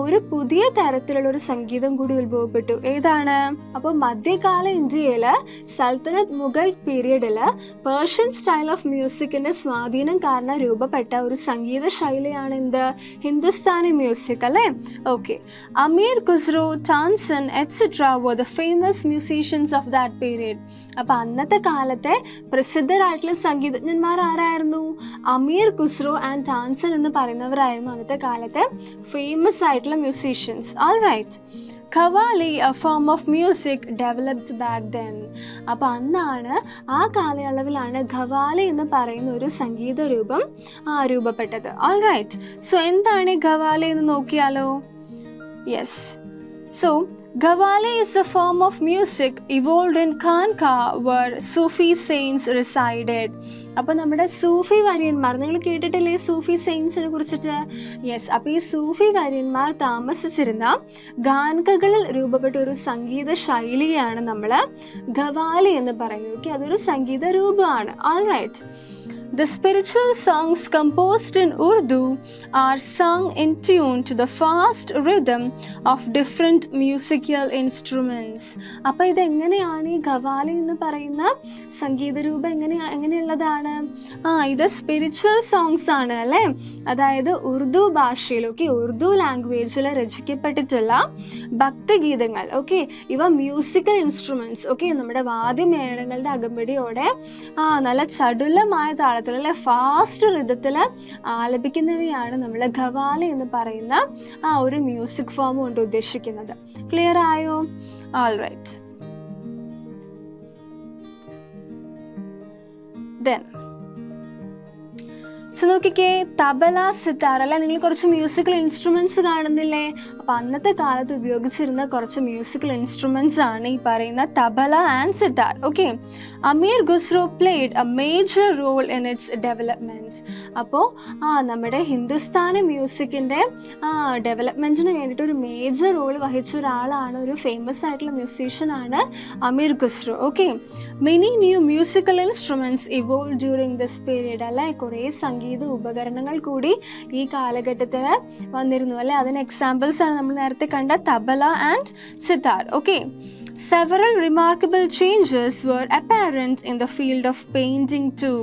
ഒരു പുതിയ തരത്തിലുള്ള ഒരു സംഗീതം കൂടി ഉത്ഭവപ്പെട്ടു. ഏതാണ്? അപ്പോൾ മധ്യകാല ഇന്ത്യയിൽ സൽത്തനത്ത് മുഗൾ പീരീഡിൽ പേർഷ്യൻ സ്റ്റൈൽ ഓഫ് മ്യൂസിക്കിൻ്റെ സ്വാധീനം കാരണം രൂപപ്പെട്ട ഒരു സംഗീത ശൈലിയാണ് എന്ത്? ഹിന്ദുസ്ഥാനി മ്യൂസിക് അല്ലേ. Okay. Amir Khusro, Tansen etcetera were the famous musicians of that period. അപ്പോൾ അന്നത്തെ കാലത്തെ പ്രസിദ്ധരായിട്ടുള്ള സംഗീതജ്ഞന്മാർ ആരായിരുന്നു? അമീർ ഖുസ്രോ ആൻഡ് താൻസൻ എന്ന് പറയുന്നവരായിരുന്നു അന്നത്തെ കാലത്തെ ഫേമസ് ആയിട്ടുള്ള musicians. All right. Qawwali, a form of music developed back then. അപ്പോൾ അന്നാണ്, ആ കാലയളവിലാണ് ഖവാലി എന്ന് പറയുന്ന ഒരു സംഗീത രൂപം രൂപപ്പെട്ടത്. ഓൾറൈറ്റ്. സോ എന്താണ് ഈ ഖവാലി എന്ന് നോക്കിയാലോ? Yes. So, Qawwali is a form of music evolved in Khanqa where Sufi saints resided. അപ്പോൾ നമ്മുടെ സൂഫി വര്യന്മാർ, നിങ്ങൾ കേട്ടിട്ടില്ലേ സൂഫി സെയിൻസിനെ കുറിച്ചിട്ട്? യെസ്. അപ്പോൾ ഈ സൂഫി വര്യന്മാർ താമസിച്ചിരുന്ന ഖാൻഖകളിൽ രൂപപ്പെട്ട ഒരു സംഗീത ശൈലിയാണ് നമ്മൾ ഖവാലി എന്ന് പറയുന്നത്. ഓക്കെ, അതൊരു സംഗീത രൂപമാണ്. Alright. The spiritual songs composed in Urdu are sung in tune to the fast rhythm of different musical instruments. അപ്പോൾ ഇതെങ്ങനെയാണ് ഈ ഖവാലി എന്ന് പറയുന്ന സംഗീത രൂപം എങ്ങനെയുള്ളതാണ്? ഇത് സ്പിരിച്വൽ സോങ്സ് ആണ് അല്ലേ, അതായത് ഉറുദു ഭാഷയിൽ, ഓക്കെ, ഉറുദു ലാംഗ്വേജിൽ രചിക്കപ്പെട്ടിട്ടുള്ള ഭക്തിഗീതങ്ങൾ. ഓക്കെ, ഇവ മ്യൂസിക്കൽ ഇൻസ്ട്രുമെന്റ്സ്, ഓക്കെ, നമ്മുടെ വാദ്യമേളങ്ങളുടെ അകമ്പടിയോടെ നല്ല ചടുലമായ താളത്തിൽ അല്ലെ, ഫാസ്റ്റ് റിതത്തിൽ ആലപിക്കുന്നവയാണ് നമ്മൾ ഖവാലി എന്ന് പറയുന്ന ഒരു മ്യൂസിക് ഫോം കൊണ്ട് ഉദ്ദേശിക്കുന്നത്. ക്ലിയർ ആയോ? ഓൾറൈറ്റ്. ദെൻ സോ നോക്കിക്കേ, തബല, സിത്താർ അല്ലെ, നിങ്ങൾ കുറച്ച് മ്യൂസിക്കൽ ഇൻസ്ട്രുമെന്റ്സ് കാണുന്നില്ലേ? അപ്പം അന്നത്തെ കാലത്ത് ഉപയോഗിച്ചിരുന്ന കുറച്ച് മ്യൂസിക്കൽ ഇൻസ്ട്രുമെന്റ്സ് ആണ് ഈ പറയുന്ന tabla and sitar. Okay. Amir Khusro played a major role in its development. അപ്പോൾ നമ്മുടെ ഹിന്ദുസ്ഥാനി മ്യൂസിക്കിൻ്റെ ഡെവലപ്മെന്റിന് വേണ്ടിയിട്ട് ഒരു മേജർ റോൾ വഹിച്ച ഒരാളാണ്, ഒരു ഫേമസ് ആയിട്ടുള്ള മ്യൂസീഷ്യനാണ് Amir Khusro. Okay. Many new musical instruments evolve during this period അല്ലെ, കുറേ സംഗീത ഉപകരണങ്ങൾ കൂടി ഈ കാലഘട്ടത്തിൽ വന്നിരുന്നു അല്ലെ. അതിന് എക്സാമ്പിൾസ് ആണ് നമ്മൾ നേരത്തെ കണ്ട tabla and sitar. Okay. Several remarkable changes were apparent in the field of painting too.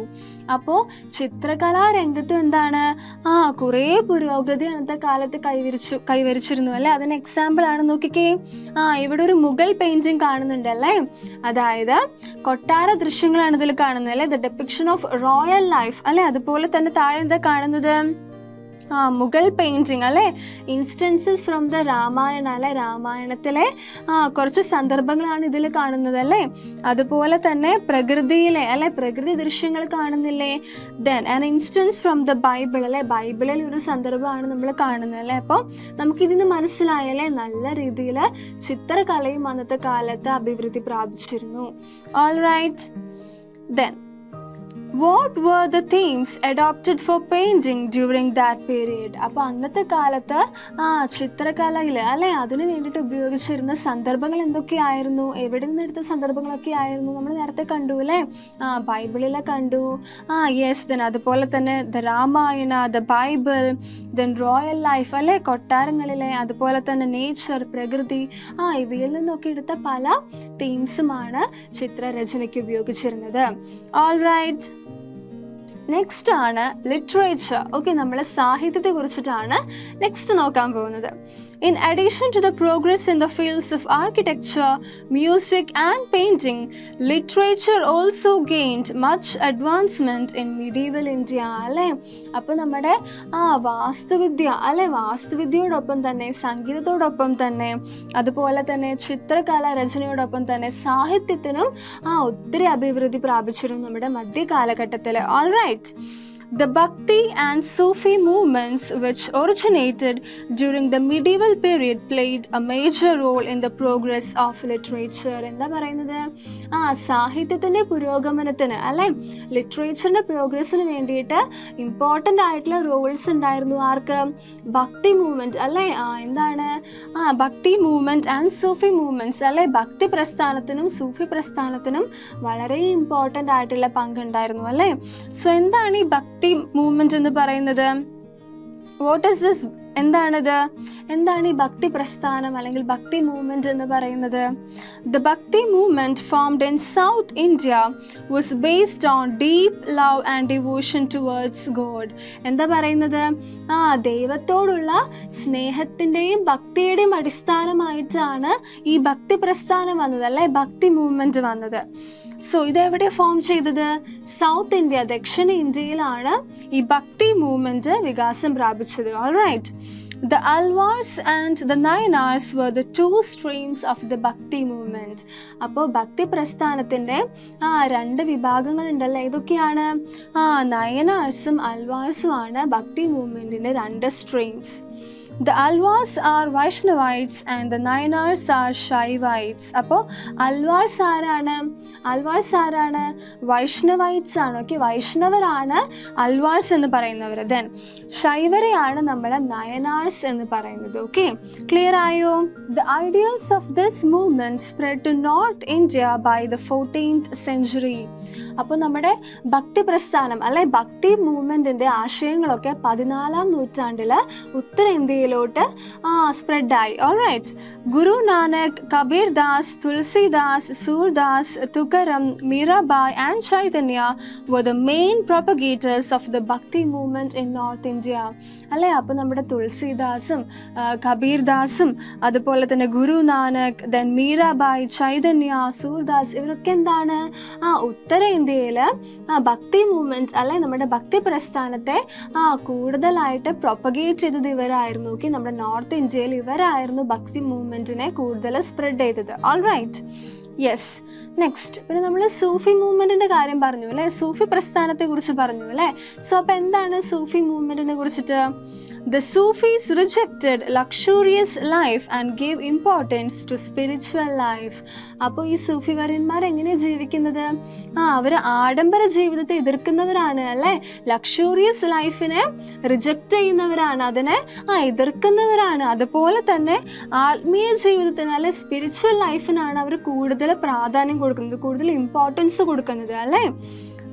അപ്പോൾ ചിത്രകലാ രംഗത്തും എന്താണ് കുറേ പുരോഗതി അന്നത്തെ കാലത്ത് കൈവരിച്ചിരുന്നു അല്ലേ. അതിന് എക്സാമ്പിൾ ആണ് നോക്കിക്കേ, ഇവിടെ ഒരു മുഗൾ പെയിന്റിങ് കാണുന്നുണ്ട് അല്ലേ, അതായത് കൊട്ടാര ദൃശ്യങ്ങളാണ് ഇതിൽ കാണുന്നത് അല്ലേ, the depiction of royal life അല്ലെ. അതുപോലെ തന്നെ താഴെ എന്താ കാണുന്നത്? മുഗൾ പെയിൻറ്റിങ് അല്ലേ, ഇൻസ്റ്റൻസസ് ഫ്രം ദ രാമായണ അല്ലെ, രാമായണത്തിലെ കുറച്ച് സന്ദർഭങ്ങളാണ് ഇതിൽ കാണുന്നത് അല്ലേ. അതുപോലെ തന്നെ പ്രകൃതിയിലെ അല്ലെ, പ്രകൃതി ദൃശ്യങ്ങൾ കാണുന്നില്ലേ. Then an instance from the Bible അല്ലെ, ബൈബിളിൽ ഒരു സന്ദർഭമാണ് നമ്മൾ കാണുന്നത് അല്ലേ. അപ്പോൾ നമുക്കിതിന് മനസ്സിലായല്ലേ, നല്ല രീതിയിൽ ചിത്രകലയും അന്നത്തെ കാലത്ത് അഭിവൃദ്ധി പ്രാപിച്ചിരുന്നു. All right. Then what were the themes adopted for painting during that period? അപ്പോൾ അന്നത്തെ കാലത്ത് ചിത്രകലയിൽ അല്ലെ അതിന് വേണ്ടിയിട്ട് ഉപയോഗിച്ചിരുന്ന സന്ദർഭങ്ങൾ എന്തൊക്കെയായിരുന്നു, എവിടെ നിന്നെടുത്ത സന്ദർഭങ്ങളൊക്കെ ആയിരുന്നു, നമ്മൾ നേരത്തെ കണ്ടു അല്ലേ, ബൈബിളിലെ കണ്ടു. യെസ്. ദെൻ അതുപോലെ തന്നെ the Ramayana, the Bible, then royal life അല്ലെ, കൊട്ടാരങ്ങളിലെ, അതുപോലെ തന്നെ നേച്ചർ, പ്രകൃതി, ഇവയിൽ നിന്നൊക്കെ എടുത്ത പല തീംസുമാണ് ചിത്രരചനയ്ക്ക് ഉപയോഗിച്ചിരുന്നത്. All right. നെക്സ്റ്റ് ആണ് ലിറ്ററേച്ചർ. ഓക്കെ, നമ്മൾ സാഹിത്യത്തെ കുറിച്ചിട്ടാണ് നെക്സ്റ്റ് നോക്കാൻ പോകുന്നത്. In addition to the progress in the fields of architecture, music and painting, literature also gained much advancement in medieval India അല്ലേ. അപ്പോൾ നമ്മുടെ വാസ്തുവിദ്യ അല്ലെ, വാസ്തുവിദ്യയോടൊപ്പം തന്നെ സംഗീതത്തോടൊപ്പം തന്നെ അതുപോലെ തന്നെ ചിത്രകല രചനയോടൊപ്പം തന്നെ സാഹിത്യത്തിനും ഒത്തിരി അഭിവൃദ്ധി പ്രാപിച്ചിരുന്നു നമ്മുടെ മധ്യകാലഘട്ടത്തിൽ. All right. The Bhakti and Sufi movements, which originated during the medieval period, played a major role in the progress of literature. എന്താ പറയുന്നത്, സാഹിത്യത്തിൻ്റെ പുരോഗമനത്തിന് അല്ലെ, ലിറ്ററേച്ചറിൻ്റെ പ്രോഗ്രസ്സിന് വേണ്ടിയിട്ട് ഇമ്പോർട്ടൻ്റ് ആയിട്ടുള്ള റോൾസ് ഉണ്ടായിരുന്നു. ആർക്ക്? ഭക്തി മൂവ്മെൻറ്റ് അല്ലേ. എന്താണ് ഭക്തി മൂവ്മെൻറ്റ് ആൻഡ് സൂഫി മൂവ്മെൻറ്റ്സ് അല്ലെ, ഭക്തി പ്രസ്ഥാനത്തിനും സൂഫി പ്രസ്ഥാനത്തിനും വളരെ ഇമ്പോർട്ടൻ്റ് ആയിട്ടുള്ള പങ്കുണ്ടായിരുന്നു അല്ലേ. സോ എന്താണ് ഈ ഭക്തി മൂവ്മെന്റ് എന്ന് പറയുന്നത്? What is this? എന്താണ് ഈ ഭക്തി പ്രസ്ഥാനം അല്ലെങ്കിൽ ഭക്തി മൂവ്മെന്റ് എന്ന് പറയുന്നത്? The Bhakti movement formed in south India was based on deep love and devotion towards God. എന്താ പറയുന്നത്? ദൈവത്തോടുള്ള സ്നേഹത്തിൻ്റെയും ഭക്തിയുടെയും അടിസ്ഥാനമായിട്ടാണ് ഈ ഭക്തി പ്രസ്ഥാനം വന്നത് അല്ലെ, ഭക്തി മൂവ്മെന്റ് വന്നത്. സോ ഇതെവിടെ ഫോം ചെയ്തത്? സൗത്ത് ഇന്ത്യ, ദക്ഷിണ ഇന്ത്യയിലാണ് ഈ ഭക്തി മൂവ്മെന്റ് വികാസം പ്രാപിച്ചത്. All right. The Alvars and the Nayanars were the two streams of the Bhakti movement. അപ്പോൾ ഭക്തി പ്രസ്ഥാനത്തിൻ്റെ രണ്ട് വിഭാഗങ്ങൾ ഉണ്ടല്ലോ. ഏതൊക്കെയാണ്? നയനാർസും അൽവാർസും ആണ് ഭക്തി മൂവ്മെൻറ്റിൻ്റെ രണ്ട് streams. The Alvars are Vaishnavites and the Nayanars are Shaivites. അപ്പോൾ അൽവാർസ് ആരാണ്? വൈഷ്ണവൈറ്റ്സ് ആണ്. ഓക്കെ, വൈഷ്ണവരാണ് അൽവാർസ് എന്ന് പറയുന്നവർ. ദെൻ ശൈവരെയാണ് നമ്മൾ നയനാർസ് എന്ന് പറയുന്നത്. ഓക്കെ, ക്ലിയർ ആയോ? The ideals of this movement spread to North India by the 14th century. അപ്പോൾ നമ്മുടെ ഭക്തി പ്രസ്ഥാനം അല്ലെ, ഭക്തി മൂവ്മെൻറ്റിൻ്റെ ആശയങ്ങളൊക്കെ 14ാം നൂറ്റാണ്ടിൽ ഉത്തരേന്ത്യയിലോട്ട് സ്പ്രെഡായി. All right. Guru Nanak, Kabir Das, Tulsidas, Surdas, Tukaram, Mirabai and Chaitanya were the main propagators of the Bhakti movement in North India. അല്ലേ, അപ്പോൾ നമ്മുടെ തുളസിദാസും കബീർ ദാസും അതുപോലെ തന്നെ ഗുരു നാനക്, ദെൻ മീരാബായ്, ചൈതന്യ, സൂർദാസ്, ഇവരൊക്കെ എന്താണ് ഉത്തരേന്ത്യയിൽ ഭക്തി മൂവ്മെൻറ്റ് അല്ലെ, നമ്മുടെ ഭക്തി പ്രസ്ഥാനത്തെ കൂടുതലായിട്ട് പ്രൊപ്പഗേറ്റ് ചെയ്തത് ഇവരായിരുന്നു. ഓക്കെ, നമ്മുടെ നോർത്ത് ഇന്ത്യയിൽ ഇവരായിരുന്നു ഭക്തി മൂവ്മെൻറ്റിനെ കൂടുതൽ സ്പ്രെഡ് ചെയ്തത്. All right. യെസ്. നെക്സ്റ്റ് പിന്നെ നമ്മൾ സൂഫി മൂവ്മെൻറ്റിൻ്റെ കാര്യം പറഞ്ഞു അല്ലേ, സൂഫി പ്രസ്ഥാനത്തെ കുറിച്ച് പറഞ്ഞു അല്ലേ. സോ അപ്പോൾ എന്താണ് സൂഫി മൂവ്മെൻറ്റിനെ കുറിച്ചിട്ട്? The Sufis rejected luxurious life and gave importance to spiritual life. അപ്പോൾ ഈ സൂഫി വര്യന്മാർ എങ്ങനെയാണ് ജീവിക്കുന്നത്? അവർ ആഡംബര ജീവിതത്തെ എതിർക്കുന്നവരാണ് അല്ലേ, ലക്ഷൂറിയസ് ലൈഫിനെ റിജക്റ്റ് ചെയ്യുന്നവരാണ്, അതിനെ എതിർക്കുന്നവരാണ്. അതുപോലെ തന്നെ ആത്മീയ ജീവിതത്തിന് അല്ലെ, സ്പിരിച്വൽ ലൈഫിനാണ് അവർ കൂടുതൽ പ്രാധാന്യം കൊടുക്കുന്നത്, കൂടുതൽ ഇമ്പോർട്ടൻസ് കൊടുക്കുന്നത് അല്ലേ.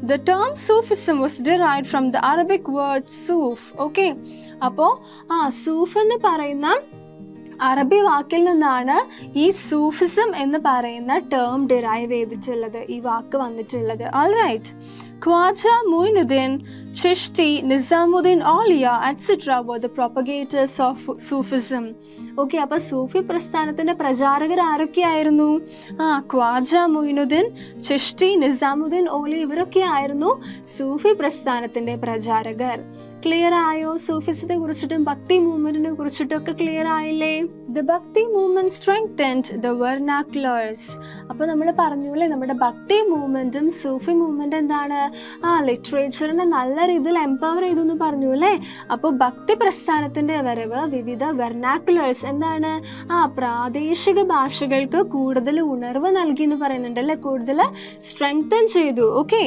The term Sufism was derived from the Arabic word suf. Okay, അപ്പോൾ സൂഫ് എന്ന് പറയുന്ന അറബി വാക്കിൽ നിന്നാണ് ഈ സൂഫിസം എന്ന് പറയുന്ന ടേം ഡിറൈവ് ചെയ്തിട്ടുള്ളത്, ഈ വാക്ക് വന്നിട്ടുള്ളത്. All right. Khwaja Muinuddin, Chishti, Nizamuddin Auliya, etc. were the propagators of Sufism. Okay, അപ്പോൾ സൂഫി പ്രസ്ഥാനത്തിൻ്റെ പ്രചാരകർ ആരൊക്കെയായിരുന്നു? ഖ്വാജ മൊയിനുദ്ദീൻ, ചിഷ്ടി, നിസാമുദ്ദീൻ ഓലി ഇവരൊക്കെ ആയിരുന്നു സൂഫി പ്രസ്ഥാനത്തിൻ്റെ പ്രചാരകർ. ക്ലിയർ ആയോ? സൂഫിസത്തെ കുറിച്ചിട്ടും ഭക്തി മൂവ്മെന്റിനെ കുറിച്ചിട്ടും ഒക്കെ ക്ലിയർ ആയില്ലേ? The Bhakti movement strengthened the വെർനാക്കുലേഴ്സ്. അപ്പോൾ നമ്മൾ പറഞ്ഞു അല്ലേ, നമ്മുടെ ഭക്തി മൂവ്മെന്റും സൂഫി മൂവ്മെന്റ് എന്താണ്? ലിറ്ററേച്ചറിനെ നല്ല രീതിയിൽ എംപവർ ചെയ്തു എന്ന് പറഞ്ഞു അല്ലേ. അപ്പോൾ ഭക്തി പ്രസ്ഥാനത്തിന്റെ വരവ് വിവിധ വെർനാക്കുലേഴ്സ് എന്താണ്? പ്രാദേശിക ഭാഷകൾക്ക് കൂടുതൽ ഉണർവ് നൽകി എന്ന് പറയുന്നുണ്ട് അല്ലെ, കൂടുതൽ സ്ട്രെങ്തൻ ചെയ്തു. Okay,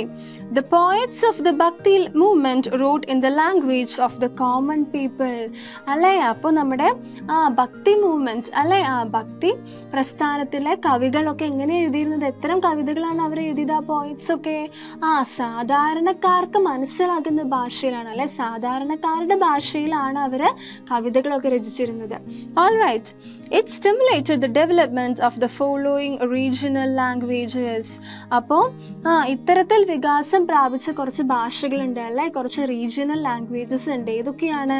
the poets of the Bhakti movement wrote in the language of the common people അല്ലേ. അപ്പോൾ നമ്മുടെ ഭക്തി മൂവ്മെന്റ് അല്ലെ, ഭക്തി പ്രസ്ഥാനത്തിലെ കവികളൊക്കെ എങ്ങനെ എഴുതിയിരുന്നത്? എത്തരം കവിതകളാണ് അവർ എഴുതിയത്? ആ പോയറ്റ്സ് ഒക്കെ സാധാരണക്കാർക്ക് മനസ്സിലാകുന്ന ഭാഷയിലാണ് അല്ലെ, സാധാരണക്കാരുടെ ഭാഷയിലാണ് അവർ കവിതകളൊക്കെ രചിച്ചിരുന്നത്. Alright, it stimulated the development of the following regional languages. അപ്പോൾ ഇത്തരത്തിൽ വികാസം പ്രാപിച്ച കുറച്ച് ഭാഷകളുണ്ട് അല്ലേ, കുറച്ച് റീജിയണൽ ലാംഗ്വേജസ് ഉണ്ട്. ഏതൊക്കെയാണ്?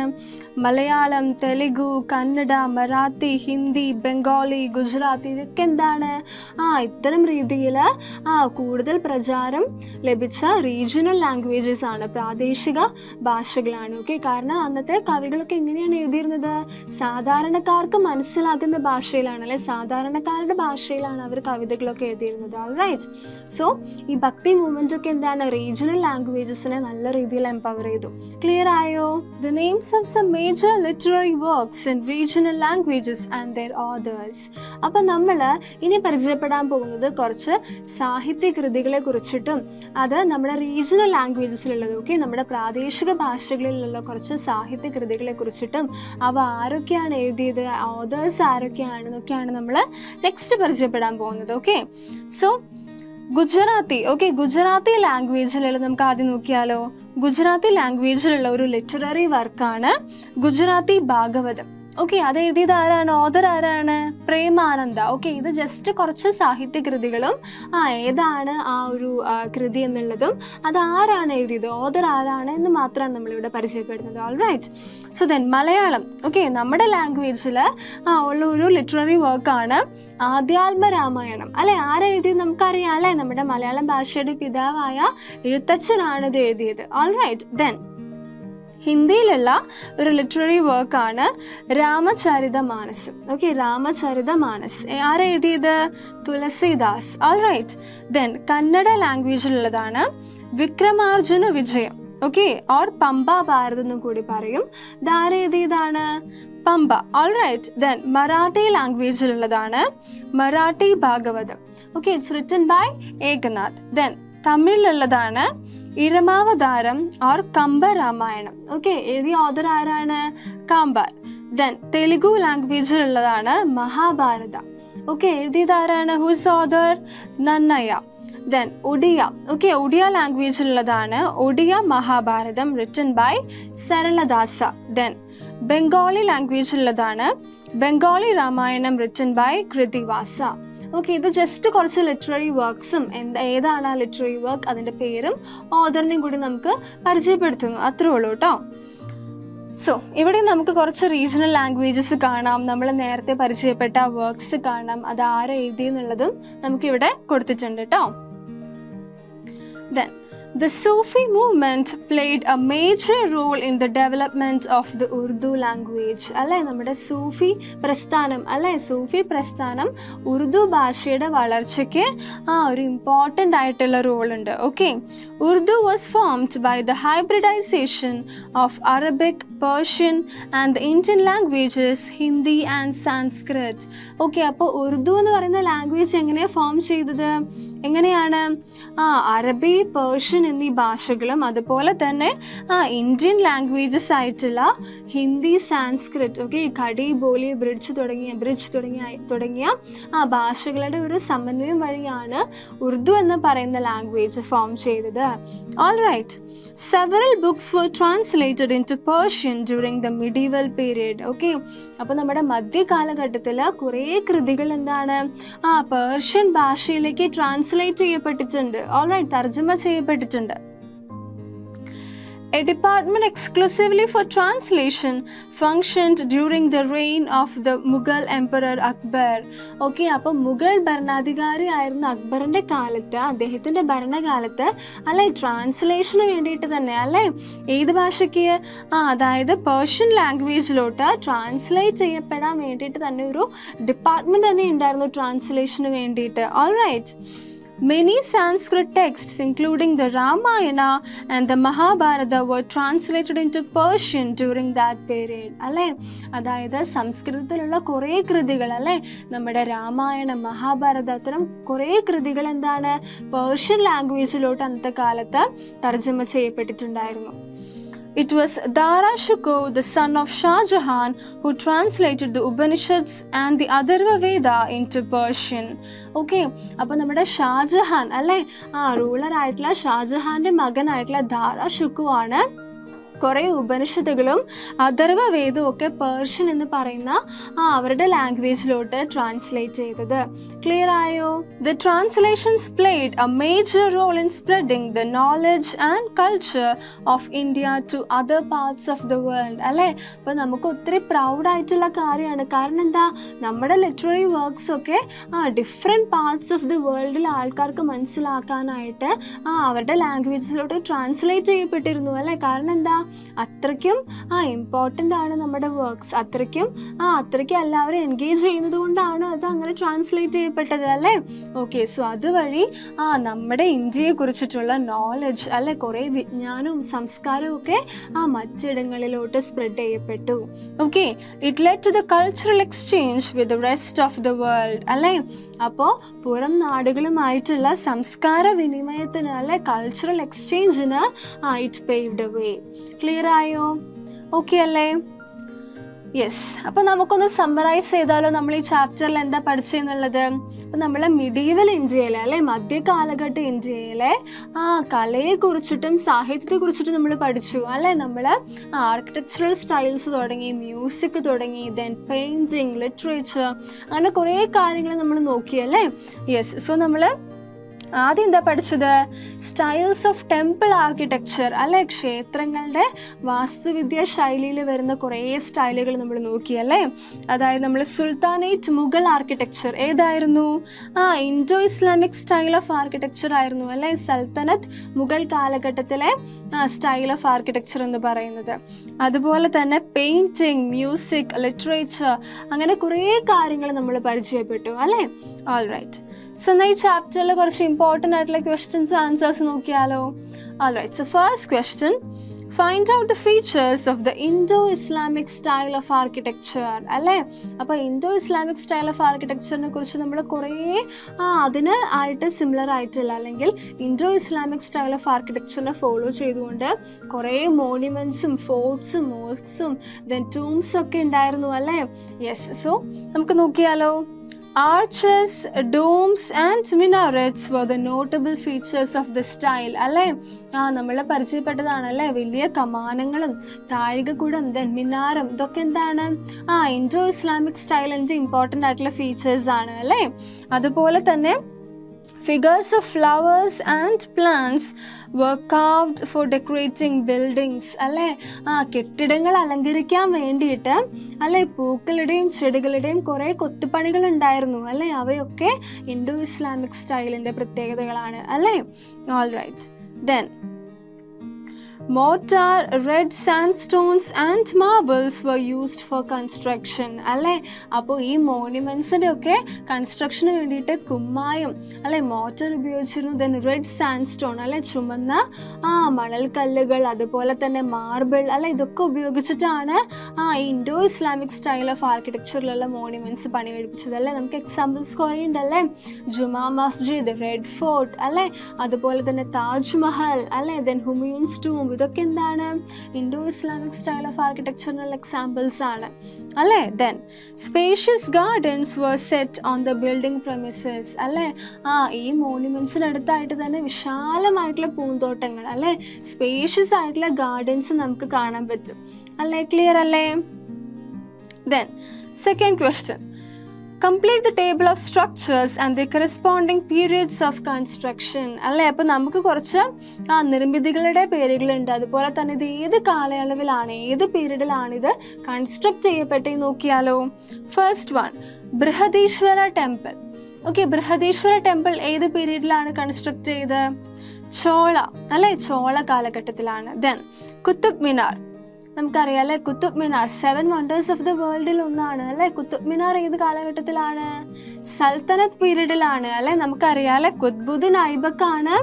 മലയാളം, തെലുഗു, കന്നഡ, മറാത്തി, ഹിന്ദി, ബംഗാളി, ഗുജറാത്തി. ഇതൊക്കെ എന്താണ്? ഇത്തരം രീതിയിൽ കൂടുതൽ പ്രചാരം ലഭിച്ച റീജിയണൽ ലാംഗ്വേജസ് ആണ്, പ്രാദേശിക ഭാഷകളാണ്. ഓക്കെ, കാരണം അന്നത്തെ കവികളൊക്കെ എങ്ങനെയാണ് എഴുതിയിരുന്നത്? സാധാരണക്കാർക്ക് മനസ്സിലാകുന്ന ഭാഷയിലാണ് അല്ലെ, സാധാരണക്കാരുടെ ഭാഷയിലാണ് അവർ കവിതകളൊക്കെ എഴുതിയിരുന്നത്. ഓൾറൈറ്റ്, സോ ഈ ഭക്തി മൂവ്മെന്റ് ഒക്കെ എന്താണ്? റീജിയണൽ ലാംഗ്വേജസിനെ നല്ല രീതിയിൽ എംപവർ ചെയ്തു. ക്ലിയർ ആയോ? The names of some major literary works in regional languages and their authors. അപ്പം നമ്മൾ ഇനി പരിചയപ്പെടാൻ പോകുന്നത് കുറച്ച് സാഹിത്യ കൃതികളെ കുറിച്ചിട്ടും അത് നമ്മുടെ റീജിയണൽ ലാംഗ്വേജസിലുള്ളത്, ഓക്കെ, നമ്മുടെ പ്രാദേശിക ഭാഷകളിലുള്ള കുറച്ച് സാഹിത്യ കൃതികളെ കുറിച്ചിട്ടും അവ ആരൊക്കെയാണ് എഴുതിയത്, ഓതേഴ്സ് ആരൊക്കെയാണെന്നൊക്കെയാണ് നമ്മൾ നെക്സ്റ്റ് പരിചയപ്പെടാൻ പോകുന്നത്. Okay, so Gujarati. Okay, Gujarati ലാംഗ്വേജിലുള്ള നമുക്ക് ആദ്യം നോക്കിയാലോ. ഗുജറാത്തി ലാംഗ്വേജിലുള്ള ഒരു ലിറ്റററി വർക്കാണ് ഗുജറാത്തി ഭാഗവതം. ഓക്കെ, അത് എഴുതിയത് ആരാണ്? ഓതർ ആരാണ്? പ്രേമാനന്ദ. ഓക്കെ, ഇത് ജസ്റ്റ് കുറച്ച് സാഹിത്യ കൃതികളും ഏതാണ് ആ ഒരു കൃതി എന്നുള്ളതും അത് ആരാണ് എഴുതിയത്, ഓതർ ആരാണ് എന്ന് മാത്രമാണ് നമ്മളിവിടെ പരിചയപ്പെടുന്നത്. All right, so then Malayalam. Okay, നമ്മുടെ ലാംഗ്വേജിൽ ഉള്ള ഒരു ലിറ്റററി വർക്കാണ് ആദ്യാത്മ രാമായണം അല്ലെ. ആരെഴുതിയത് നമുക്കറിയാം അല്ലെ, നമ്മുടെ മലയാളം ഭാഷയുടെ പിതാവായ എഴുത്തച്ഛനാണ് ഇത് എഴുതിയത്. ഓൾറൈറ്റ്, ദെൻ ഹിന്ദിയിലുള്ള ഒരു ലിറ്റററി വർക്കാണ് രാമചരിതമാനസ്. ഓക്കെ, രാമചരിതമാനസ് ആരെഴുതിയത്? തുളസിദാസ്. ഓൾറൈറ്റ്, ദെൻ കന്നഡ ലാംഗ്വേജിലുള്ളതാണ് വിക്രമാർജുന വിജയം. ഓക്കെ, ഓർ പമ്പ ഭാരത് എന്നും കൂടി പറയും. ഇതാരെഴുതിയതാണ്? പമ്പ. ഓൾറൈറ്റ്, ദെൻ മറാഠി ലാംഗ്വേജിലുള്ളതാണ് Marathi Bhagavatam. Okay, it's written by Eknath. Then തമിഴിലുള്ളതാണ് ഇരമാവതാരം ഓർ കമ്പ രാമായണം. ഓക്കെ, എഴുതിയ ഓതർ ആരാണ്? കാമ്പാർ. ദെൻ തെലുഗു ലാംഗ്വേജിലുള്ളതാണ് മഹാഭാരത. ഓക്കെ, എഴുതിയത് ആരാണ്? Whose author? Nannayya. Then Odia. Okay, Odia ലാംഗ്വേജിലുള്ളതാണ് Odia Mahabharatam, written by Saraladasa. Then Bengali ലാംഗ്വേജിലുള്ളതാണ് Bengali Ramayanam, written by Krittivasa. Okay, ഇത് ജസ്റ്റ് കുറച്ച് ലിറ്റററി വർക്ക്സും ഏതാണ് ആ ലിറ്റററി വർക്ക്, അതിൻ്റെ പേരും ഓതറിനെയും കൂടി നമുക്ക് പരിചയപ്പെടുത്തുന്നു. അത്രേ ഉള്ളൂ കേട്ടോ. സോ ഇവിടെ നമുക്ക് കുറച്ച് റീജിയണൽ ലാംഗ്വേജസ് കാണാം, നമ്മൾ നേരത്തെ പരിചയപ്പെട്ട വർക്ക്സ് കാണാം, അത് ആരെ എഴുതിയെന്നുള്ളതും നമുക്കിവിടെ കൊടുത്തിട്ടുണ്ട് കേട്ടോ. Then the Sufi movement played a major role in the development of the Urdu language. അല്ലേ, നമ്മുടെ സൂഫി പ്രസ്ഥാനം അല്ലേ, സൂഫി പ്രസ്ഥാനം ഉറുദു ഭാഷയുടെ വളർച്ചയ്ക്ക് ഒരു ഇമ്പോർട്ടൻ്റ് ആയിട്ടുള്ള റോൾ ഉണ്ട്. Okay, Urdu was formed by the hybridisation of Arabic, Persian and the Indian languages Hindi and Sanskrit. Okay, അപ്പോൾ ഉറുദു എന്ന് പറയുന്ന ലാംഗ്വേജ് എങ്ങനെയാണ് ഫോം ചെയ്തത്? എങ്ങനെയാണ്? അറബി, പേർഷ്യൻ എന്നീ ഭാഷകളും അതുപോലെ തന്നെ ഇന്ത്യൻ ലാംഗ്വേജസ് ആയിട്ടുള്ള ഹിന്ദി, സാൻസ്ക്രിറ്റ്, ഓക്കെ, ഖടി, ബോലി, ബ്രിഡ്ജ് തുടങ്ങിയ ഭാഷകളുടെ ഒരു സമന്വയം വഴിയാണ് ഉറുദു എന്ന് പറയുന്ന ലാംഗ്വേജ് ഫോം ചെയ്തത്. All right, several books were translated into Persian during the medieval period. ഓക്കെ, അപ്പോൾ നമ്മുടെ മധ്യകാലഘട്ടത്തിൽ കുറേ കൃതികൾ എന്താണ് പേർഷ്യൻ ഭാഷയിലേക്ക് ട്രാൻസ്ലേറ്റ് ചെയ്യപ്പെട്ടിട്ടുണ്ട്. ഓൾറൈറ്റ്, തർജ്ജമ ചെയ്യപ്പെട്ടിട്ടുണ്ട്. A department exclusively for translation functioned during the reign of the Mughal Emperor Akbar. Okay, അപ്പോൾ മുഗൾ ഭരണാധികാരി ആയിരുന്ന അക്ബറിൻ്റെ കാലത്ത്, അദ്ദേഹത്തിൻ്റെ ഭരണകാലത്ത് അല്ലെ ട്രാൻസ്ലേഷന് വേണ്ടിയിട്ട് തന്നെ അല്ലെ ഏത് ഭാഷയ്ക്ക് അതായത് പേർഷ്യൻ ലാംഗ്വേജിലോട്ട് ട്രാൻസ്ലേറ്റ് ചെയ്യപ്പെടാൻ വേണ്ടിയിട്ട് തന്നെ ഒരു ഡിപ്പാർട്ട്മെൻറ്റ് തന്നെ ഉണ്ടായിരുന്നു ട്രാൻസ്ലേഷന് വേണ്ടിയിട്ട്. Alright. Many Sanskrit texts, including the Ramayana and the Mahabharata, were translated into Persian during that period. അല്ലേ, അതായത് സംസ്കൃതത്തിലുള്ള കുറേ കൃതികൾ അല്ലേ, നമ്മുടെ രാമായണം, മഹാഭാരത, അത്തരം കുറേ കൃതികൾ എന്താണ് പേർഷ്യൻ ലാംഗ്വേജിലോട്ട് അന്നത്തെ കാലത്ത് തർജ്ജമ ചെയ്യപ്പെട്ടിട്ടുണ്ടായിരുന്നു. It was Dara Shikoh, the son of Shah Jahan, who translated the Upanishads and the Atharva Veda into Persian. Okay, അപ്പോൾ നമ്മുടെ ഷാജഹാൻ അല്ലേ, റൂളർ ആയിട്ടുള്ള ഷാജഹാൻ്റെ മകനായിട്ടുള്ള ദാരാ ഷുക്കു ആണ് കുറേ ഉപനിഷത്തുകളും അഥർവ വേദവും ഒക്കെ പേർഷ്യൻ എന്ന് പറയുന്ന അവരുടെ ലാംഗ്വേജിലോട്ട് ട്രാൻസ്ലേറ്റ് ചെയ്തത്. ക്ലിയർ ആയോ? The translations played a major role in spreading the knowledge and culture of India to other parts of the world. അല്ലേ, അപ്പോൾ നമുക്ക് ഒത്തിരി പ്രൗഡായിട്ടുള്ള കാര്യമാണ്. കാരണം എന്താ, നമ്മുടെ ലിറ്റററി വർക്ക്സ് ഒക്കെ ഡിഫറെൻറ്റ് പാർട്സ് ഓഫ് ദി വേൾഡിലെ ആൾക്കാർക്ക് മനസ്സിലാക്കാനായിട്ട് അവരുടെ ലാംഗ്വേജസിലോട്ട് ട്രാൻസ്ലേറ്റ് ചെയ്യപ്പെട്ടിരുന്നു. അല്ലേ, കാരണം എന്താ, അത്രയ്ക്കും ഇമ്പോർട്ടൻ്റ് ആണ് നമ്മുടെ വർക്ക്സ്, അത്രയ്ക്കും എല്ലാവരും എൻഗേജ് ചെയ്യുന്നത് കൊണ്ടാണ് അത് അങ്ങനെ ട്രാൻസ്ലേറ്റ് ചെയ്യപ്പെട്ടത്. അല്ലേ, ഓക്കെ. സോ അതുവഴി നമ്മുടെ ഇന്ത്യയെ കുറിച്ചിട്ടുള്ള നോളജ് അല്ലെ കുറേ വിജ്ഞാനവും സംസ്കാരവും ഒക്കെ മറ്റിടങ്ങളിലോട്ട് സ്പ്രെഡ് ചെയ്യപ്പെട്ടു. Okay, it led to the cultural exchange with the rest of the world. അല്ലേ, അപ്പോൾ പുറം നാടുകളുമായിട്ടുള്ള സംസ്കാര വിനിമയത്തിന് അല്ലെ കൾച്ചറൽ എക്സ്ചേഞ്ചിന് it paved a way. Clear ആയോ? ഓക്കെ അല്ലേ? യെസ്. അപ്പോൾ നമുക്കൊന്ന് സമ്മറൈസ് ചെയ്താലോ നമ്മൾ ഈ ചാപ്റ്ററിൽ എന്താ പഠിച്ചെന്നുള്ളത്. അപ്പം നമ്മൾ മിഡീവൽ ഇന്ത്യയിലെ അല്ലെ മധ്യകാലഘട്ട ഇന്ത്യയിലെ കലയെക്കുറിച്ചിട്ടും സാഹിത്യത്തെക്കുറിച്ചിട്ടും നമ്മൾ പഠിച്ചു അല്ലേ. നമ്മൾ ആർക്കിടെക്ചറൽ സ്റ്റൈൽസ് തുടങ്ങി, മ്യൂസിക് തുടങ്ങി, ദെൻ പെയിൻറ്റിങ്, ലിറ്ററേച്ചർ, അങ്ങനെ കുറേ കാര്യങ്ങൾ നമ്മൾ നോക്കിയല്ലേ. യെസ്. സോ നമ്മൾ ആദ്യം എന്താ പഠിച്ചത്? സ്റ്റൈൽസ് ഓഫ് ടെമ്പിൾ ആർക്കിടെക്ചർ അല്ലെ, ക്ഷേത്രങ്ങളുടെ വാസ്തുവിദ്യാ ശൈലിയിൽ വരുന്ന കുറേ സ്റ്റൈലുകൾ നമ്മൾ നോക്കിയല്ലേ. അതായത് നമ്മൾ സുൽത്താനേറ്റ് മുഗൾ ആർക്കിടെക്ചർ ഏതായിരുന്നു? Indo Islamic style of architecture ആയിരുന്നു അല്ലെ, സൽത്തനത്ത് മുഗൾ കാലഘട്ടത്തിലെ സ്റ്റൈൽ ഓഫ് ആർക്കിടെക്ചർ എന്ന് പറയുന്നത്. അതുപോലെ തന്നെ പെയിൻറ്റിങ്, മ്യൂസിക്, ലിറ്ററേച്ചർ, അങ്ങനെ കുറേ കാര്യങ്ങൾ നമ്മൾ പരിചയപ്പെട്ടു അല്ലേ. All right. സോ ഈ ചാപ്റ്ററിൽ കുറച്ച് ഇമ്പോർട്ടൻ്റ് ആയിട്ടുള്ള ക്വസ്റ്റ്യൻസും ആൻസേഴ്സ് നോക്കിയാലോ. Alright. So first question, find out the features of the Indo Islamic style of architecture അല്ലേ. അപ്പോൾ ഇൻഡോ ഇസ്ലാമിക് സ്റ്റൈൽ ഓഫ് ആർക്കിടെക്ചറിനെ കുറിച്ച് നമ്മൾ കുറേ അതിന് ആയിട്ട് സിമിലർ ആയിട്ടുള്ള അല്ലെങ്കിൽ ഇൻഡോ ഇസ്ലാമിക് സ്റ്റൈൽ ഓഫ് ആർക്കിടെക്ചറിനെ ഫോളോ ചെയ്തുകൊണ്ട് കുറേ മോണ്യുമെൻറ്റ്സും ഫോർട്ട്സും മോസ്ക്സും ദെൻ ടൂംസും ഒക്കെ ഉണ്ടായിരുന്നു അല്ലേ. യെസ്. സോ നമുക്ക് നോക്കിയാലോ. Arches, domes and minarets were the notable features of the style. അല്ലേ, നമ്മൾ പരിചയപ്പെട്ടതാണല്ലേ വലിയ കമാനങ്ങളും താഴികക്കുടം ദെൻ മിനാരം, ഇതൊക്കെ എന്താണ് ഇൻഡോ ഇസ്ലാമിക് സ്റ്റൈലിൻ്റെ ഇമ്പോർട്ടൻ്റ് ആയിട്ടുള്ള ഫീച്ചേഴ്സ് ആണ് അല്ലേ. അതുപോലെ തന്നെ figures of flowers and plants were carved for decorating buildings. അല്ലേ, കെട്ടിടങ്ങൾ അലങ്കരിക്കാൻ വേണ്ടിയിട്ട് അല്ലെ പൂക്കളുടെയും ചെടികളുടെയും കുറേ കൊത്തുപണികൾ ഉണ്ടായിരുന്നു അല്ലേ. അവയൊക്കെ ഇൻഡോ ഇസ്ലാമിക് സ്റ്റൈലിൻ്റെ പ്രത്യേകതകളാണ് അല്ലേ. All right. Then mortar, red sandstones and marbles were used for construction. അല്ലേ, അപ്പോൾ ഈ മോണ്യുമെൻറ്റ്സിൻ്റെ ഒക്കെ കൺസ്ട്രക്ഷന് വേണ്ടിയിട്ട് കുമ്മായം അല്ലെ മോട്ടർ ഉപയോഗിച്ചിരുന്നു. ദെൻ റെഡ് സാൻഡ്സ്റ്റോൺ അല്ലെ ചുമന്ന മണൽക്കല്ലുകൾ, അതുപോലെ തന്നെ മാർബിൾ അല്ലെ, ഇതൊക്കെ ഉപയോഗിച്ചിട്ടാണ് ഇൻഡോ ഇസ്ലാമിക് സ്റ്റൈൽ ഓഫ് ആർക്കിടെക്ചറിലുള്ള മോണ്യുമെൻറ്റ്സ് പണി കഴിപ്പിച്ചത് അല്ലേ. നമുക്ക് എക്സാമ്പിൾസ് കുറേ ഉണ്ടല്ലേ. ജുമാ മസ്ജിദ്, റെഡ് ഫോർട്ട് അല്ലേ, അതുപോലെ തന്നെ താജ്മഹൽ അല്ലേ, ദെൻ ഹുമയൂൺസ് ടൂംബ്, ഇതൊക്കെ എന്താണ് ഇൻഡോ ഇസ്ലാമിക് സ്റ്റൈൽ ഓഫ് ആർക്കിടെക്ചറിനുള്ള എക്സാമ്പിൾസ് ആണ് അല്ലേ. Then spacious gardens were set on the building premises അല്ലേ. ഈ മോണ്യുമെൻറ്റ്സിന് അടുത്തായിട്ട് തന്നെ വിശാലമായിട്ടുള്ള പൂന്തോട്ടങ്ങൾ അല്ലേ, സ്പേഷ്യസ് ആയിട്ടുള്ള ഗാർഡൻസ് നമുക്ക് കാണാൻ പറ്റും അല്ലേ. ക്ലിയർ അല്ലേ. Then second question, complete the table of structures and the corresponding periods of construction. അല്ലേ, അപ്പോൾ നമുക്ക് കുറച്ച് നിർമ്മിതികളുടെ പേരുകളുണ്ട്. അതുപോലെ തന്നെ ഇത് ഏത് കാലയളവിലാണ്, ഏത് പീരീഡിലാണ് ഇത് കൺസ്ട്രക്ട് ചെയ്യപ്പെട്ടെന്ന് നോക്കിയാലോ. First one, Brihadeeswara temple. Okay, Brihadeeswara temple ഏത് പീരീഡിലാണ് കൺസ്ട്രക്ട് ചെയ്ത്? ചോള, അല്ലേ, ചോള കാലഘട്ടത്തിലാണ്. ദെൻ കുത്തുബ് മിനാർ, നമുക്കറിയാം അല്ലേ, കുത്തുബ് മിനാർ 7 വണ്ടേഴ്സ് ഓഫ് ദ വേൾഡിൽ ഒന്നാണ് അല്ലേ. കുത്തുബ് മിനാർ ഏത് കാലഘട്ടത്തിലാണ്? സൽത്തനത്ത് പീരീഡിലാണ് അല്ലേ. നമുക്കറിയാം അല്ലേ, കുത്ബുദ്ദീൻ ഐബക്കാണ്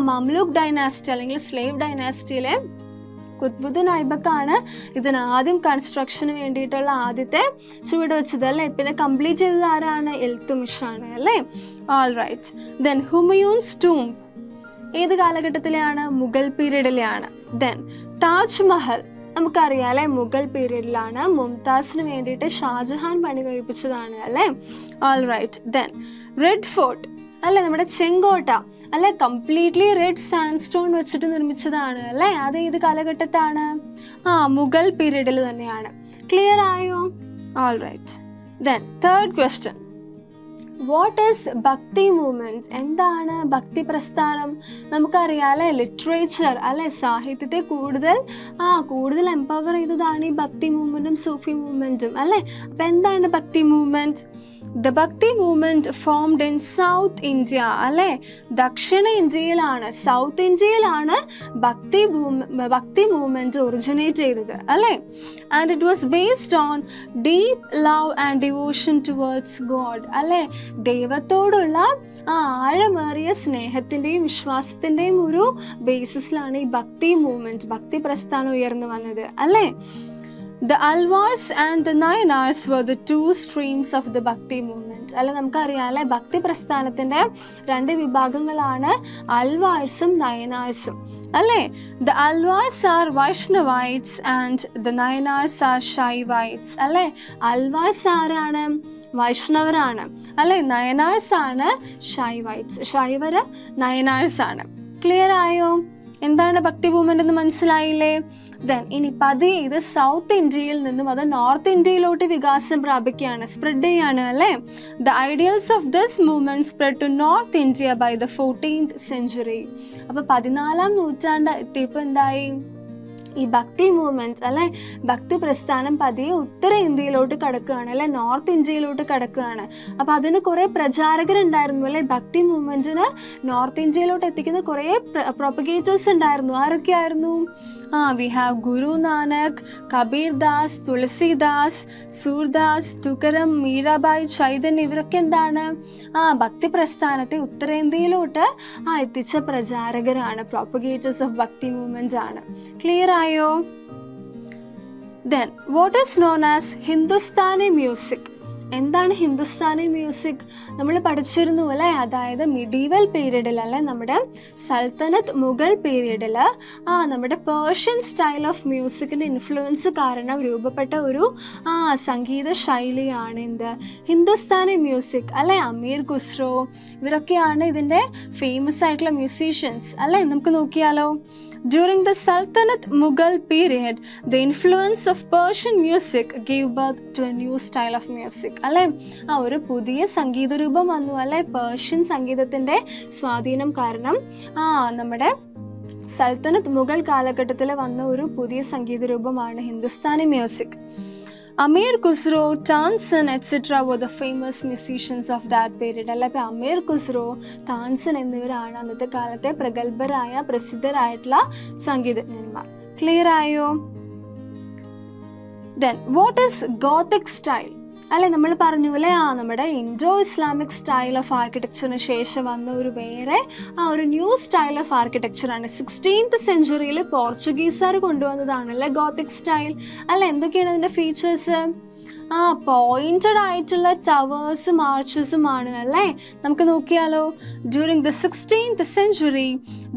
മംലൂക്ക് ഡൈനാസ്റ്റി അല്ലെങ്കിൽ സ്ലേവ് ഡൈനാസ്റ്റിയിലെ കുത്ബുദ്ദീൻ ഐബക്കാണ് ഇതിന് ആദ്യം കൺസ്ട്രക്ഷന് വേണ്ടിയിട്ടുള്ള ആദ്യത്തെ ചുവട് വെച്ചത് അല്ലേ. പിന്നെ കംപ്ലീറ്റ് ചെയ്തത് ആരാണ്? ഇൽത്തുമിഷാണ് അല്ലേ. All right. Then Humayun's tomb ഏത് കാലഘട്ടത്തിലെയാണ്? മുഗൾ പീരീഡിലെയാണ്. ദെൻ താജ്മഹൽ നമുക്കറിയാം അല്ലേ, മുഗൾ പീരീഡിലാണ്. മുംതാസിന് വേണ്ടിയിട്ട് ഷാജഹാൻ പണി കഴിപ്പിച്ചതാണ് അല്ലേ. All right. Then red fort അല്ലേ, നമ്മുടെ ചെങ്കോട്ട അല്ലെ, കംപ്ലീറ്റ്ലി റെഡ് സാൻഡ് സ്റ്റോൺ വെച്ചിട്ട് നിർമ്മിച്ചതാണ് അല്ലേ. അത് ഏത് കാലഘട്ടത്താണ്? മുഗൾ പീരീഡിൽ തന്നെയാണ്. ക്ലിയർ ആയോ? All right. Then third question, what is Bhakti movement? എന്താണ് ഭക്തി പ്രസ്ഥാനം? നമുക്കറിയാം അല്ലെ, ലിറ്ററേച്ചർ അല്ലെ, സാഹിത്യത്തെ കൂടുതൽ എംപവർ ചെയ്തതാണ് ഈ ഭക്തി മൂവ്മെന്റും സൂഫി മൂവ്മെന്റും അല്ലെ. അപ്പൊ എന്താണ് ഭക്തി movement? The Bhakti movement formed in south India അല്ലെ. ദക്ഷിണ ഇന്ത്യയിലാണ്, സൗത്ത് ഇന്ത്യയിലാണ് ഭക്തി മൂവ്മെന്റ് ഒറിജിനേറ്റ് ചെയ്തത് അല്ലെ. And it was based on deep love and devotion towards God അല്ലെ. ദൈവത്തോടുള്ള ആഴമേറിയ സ്നേഹത്തിന്റെയും വിശ്വാസത്തിന്റെയും ഒരു ബേസിസിലാണ് ഈ ഭക്തി മൂവ്മെന്റ്, ഭക്തി പ്രസ്ഥാനം ഉയർന്നു വന്നത് അല്ലെ. The Alvars and the Nayanars were the two streams of the Bhakti movement. അല്ലെ, നമുക്കറിയാം അല്ലെ, ഭക്തി പ്രസ്ഥാനത്തിന്റെ 2 വിഭാഗങ്ങളാണ്, അൽവാർസും നയനാർസും അല്ലെ. The Alvars are Vaishnavites and the Nayanars are Shaivites അല്ലെ. അൽവാർസ് ആരാണ്? വൈഷ്ണവരാണ് അല്ലെ. നയനാർസ് ആണ് ഷൈവൈറ്റ്സ്. ഷൈവര് നയനാർസ് ആണ്. ക്ലിയർ ആയോ? എന്താണ് ഭക്തി മൂവ്മെന്റ് എന്ന് മനസ്സിലായില്ലേ? ദെൻ ഇനി പതിയെ ഇത് സൗത്ത് ഇന്ത്യയിൽ നിന്നും അത് നോർത്ത് ഇന്ത്യയിലോട്ട് വികാസം പ്രാപിക്കുകയാണ്, സ്പ്രെഡ് ചെയ്യാണ് അല്ലേ. The ideals of this movement spread to north India by the 14th century. അപ്പൊ 14ാം നൂറ്റാണ്ട് എത്തിയപ്പോൾ എന്തായി? ഈ ഭക്തി മൂവ്മെന്റ് അല്ലെ, ഭക്തി പ്രസ്ഥാനം പതിയെ ഉത്തര ഇന്ത്യയിലോട്ട് കടക്കുകയാണ് അല്ലെ, നോർത്ത് ഇന്ത്യയിലോട്ട് കടക്കുകയാണ്. അപ്പൊ അതിന് കുറെ പ്രചാരകരുണ്ടായിരുന്നു അല്ലെ. ഭക്തി മൂവ്മെന്റിന് നോർത്ത് ഇന്ത്യയിലോട്ട് എത്തിക്കുന്ന കുറെ പ്രൊപ്പഗേറ്റേഴ്സ് ഉണ്ടായിരുന്നു. ആരൊക്കെയായിരുന്നു? വി ഹാവ് ഗുരു നാനക്, കബീർ ദാസ്, തുളസിദാസ്, സൂർദാസ്, തുകരം, മീരാബായി, ചൈതന്യ, ഇവരൊക്കെ എന്താണ്? ഭക്തി പ്രസ്ഥാനത്തെ ഉത്തരേന്ത്യയിലോട്ട് എത്തിച്ച പ്രചാരകരാണ്, പ്രൊപ്പഗേറ്റേഴ്സ് ഓഫ് ഭക്തി മൂവ്മെന്റ് ആണ്. ക്ലിയർ ആയോ? Then what is known as Hindustani music? എന്താണ് ഹിന്ദുസ്ഥാനി മ്യൂസിക്? നമ്മൾ പഠിച്ചിരുന്നു അല്ലേ, അതായത് മിഡീവൽ പീരീഡിൽ അല്ലെ, നമ്മുടെ സൽത്തനത്ത് മുഗൾ പീരീഡിൽ നമ്മുടെ പേർഷ്യൻ സ്റ്റൈൽ ഓഫ് മ്യൂസിക്കിൻ്റെ ഇൻഫ്ലുവൻസ് കാരണം രൂപപ്പെട്ട ഒരു സംഗീത ശൈലിയാണ് എന്ത്? ഹിന്ദുസ്ഥാനി മ്യൂസിക് അല്ലെ. അമീർ ഖുസ്രോ ഇവരൊക്കെയാണ് ഇതിൻ്റെ ഫേമസ് ആയിട്ടുള്ള മ്യൂസീഷ്യൻസ് അല്ലേ. നമുക്ക് നോക്കിയാലോ. During the Sultanate Mughal period, the influence of Persian music gave birth to a new style of music. അല്ലെ, ഒരു പുതിയ സംഗീത രൂപം വന്നു അല്ലെ. പേർഷ്യൻ സംഗീതത്തിന്റെ സ്വാധീനം കാരണം നമ്മുടെ സൽത്തനത്ത് മുഗൾ കാലഘട്ടത്തിൽ വന്ന ഒരു പുതിയ സംഗീത രൂപമാണ് Hindustani music. Amir Khusro, Tansen etcetera were the famous musicians of that period. അല്ല, ഇപ്പം അമീർ ഖുസ്രോ, താൻസൻ എന്നിവരാണ് അന്നത്തെ കാലത്തെ പ്രഗത്ഭരായ പ്രസിദ്ധരായിട്ടുള്ള സംഗീതജ്ഞന്മാർ. ക്ലിയർ ആയോ? Then what is Gothic style? അല്ലെ, നമ്മൾ പറഞ്ഞു അല്ലേ, നമ്മുടെ ഇൻഡോ ഇസ്ലാമിക് സ്റ്റൈൽ ഓഫ് ആർക്കിടെക്ചറിന് ശേഷം വന്ന ഒരു വേറെ ഒരു ന്യൂ സ്റ്റൈൽ ഓഫ് ആർക്കിടെക്ചറാണ്. 16th century പോർച്ചുഗീസുകാർ കൊണ്ടുവന്നതാണ് അല്ലെ ഗോത്തിക് സ്റ്റൈൽ അല്ലെ. എന്തൊക്കെയാണ് അതിൻ്റെ ഫീച്ചേഴ്സ്? പോയിന്റഡ് ആയിട്ടുള്ള ടവേഴ്സും ആർച്ചസും ആണ് അല്ലേ. നമുക്ക് നോക്കിയാലോ. During the 16th century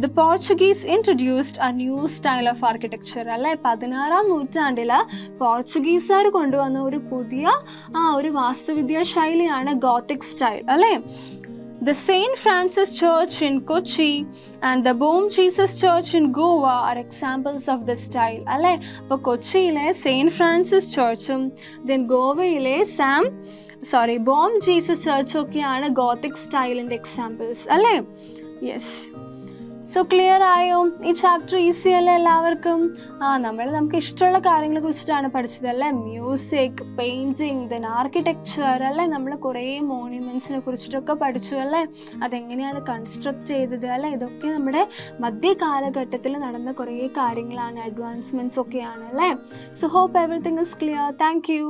the Portuguese introduced a new style of architecture അല്ലേ. 16ാം നൂറ്റാണ്ടിൽ പോർച്ചുഗീസുകാർ കൊണ്ടുവന്ന ഒരു പുതിയ ഒരു വാസ്തുവിദ്യാ ശൈലിയാണ് ഗോത്തിക് സ്റ്റൈൽ അല്ലേ. The St. Francis Church in Kochi and the Bom Jesus Church in Goa are examples of this style. അല്ലേ? അപ്പോൾ കൊച്ചിയിലെ സെയിൻറ്റ് ഫ്രാൻസിസ് ചർച്ചും ദെൻ ഗോവയിലെ ബോം ജീസസ് ചർച്ചും ഒക്കെയാണ് ഗോത്തിക് സ്റ്റൈലിൻ്റെ എക്സാമ്പിൾസ് അല്ലേ? യെസ്. സോ ക്ലിയർ ആയോ? ഈ ചാപ്റ്റർ ഈസി അല്ലേ എല്ലാവർക്കും? നമുക്ക് ഇഷ്ടമുള്ള കാര്യങ്ങളെ കുറിച്ചിട്ടാണ് പഠിച്ചത് അല്ലേ? മ്യൂസിക്, പെയിൻറ്റിങ്, ദെൻ ആർക്കിടെക്ചർ അല്ലേ? നമ്മൾ കുറേ മോണ്യുമെൻറ്റ്സിനെ കുറിച്ചിട്ടൊക്കെ പഠിച്ചു അല്ലേ? അതെങ്ങനെയാണ് കൺസ്ട്രക്ട് ചെയ്തത് അല്ലേ? ഇതൊക്കെ നമ്മുടെ മധ്യ കാലഘട്ടത്തിൽ നടന്ന കുറേ കാര്യങ്ങളാണ്, അഡ്വാൻസ്മെൻറ്റ്സ് ഒക്കെയാണ് അല്ലേ? So hope everything is clear. Thank U.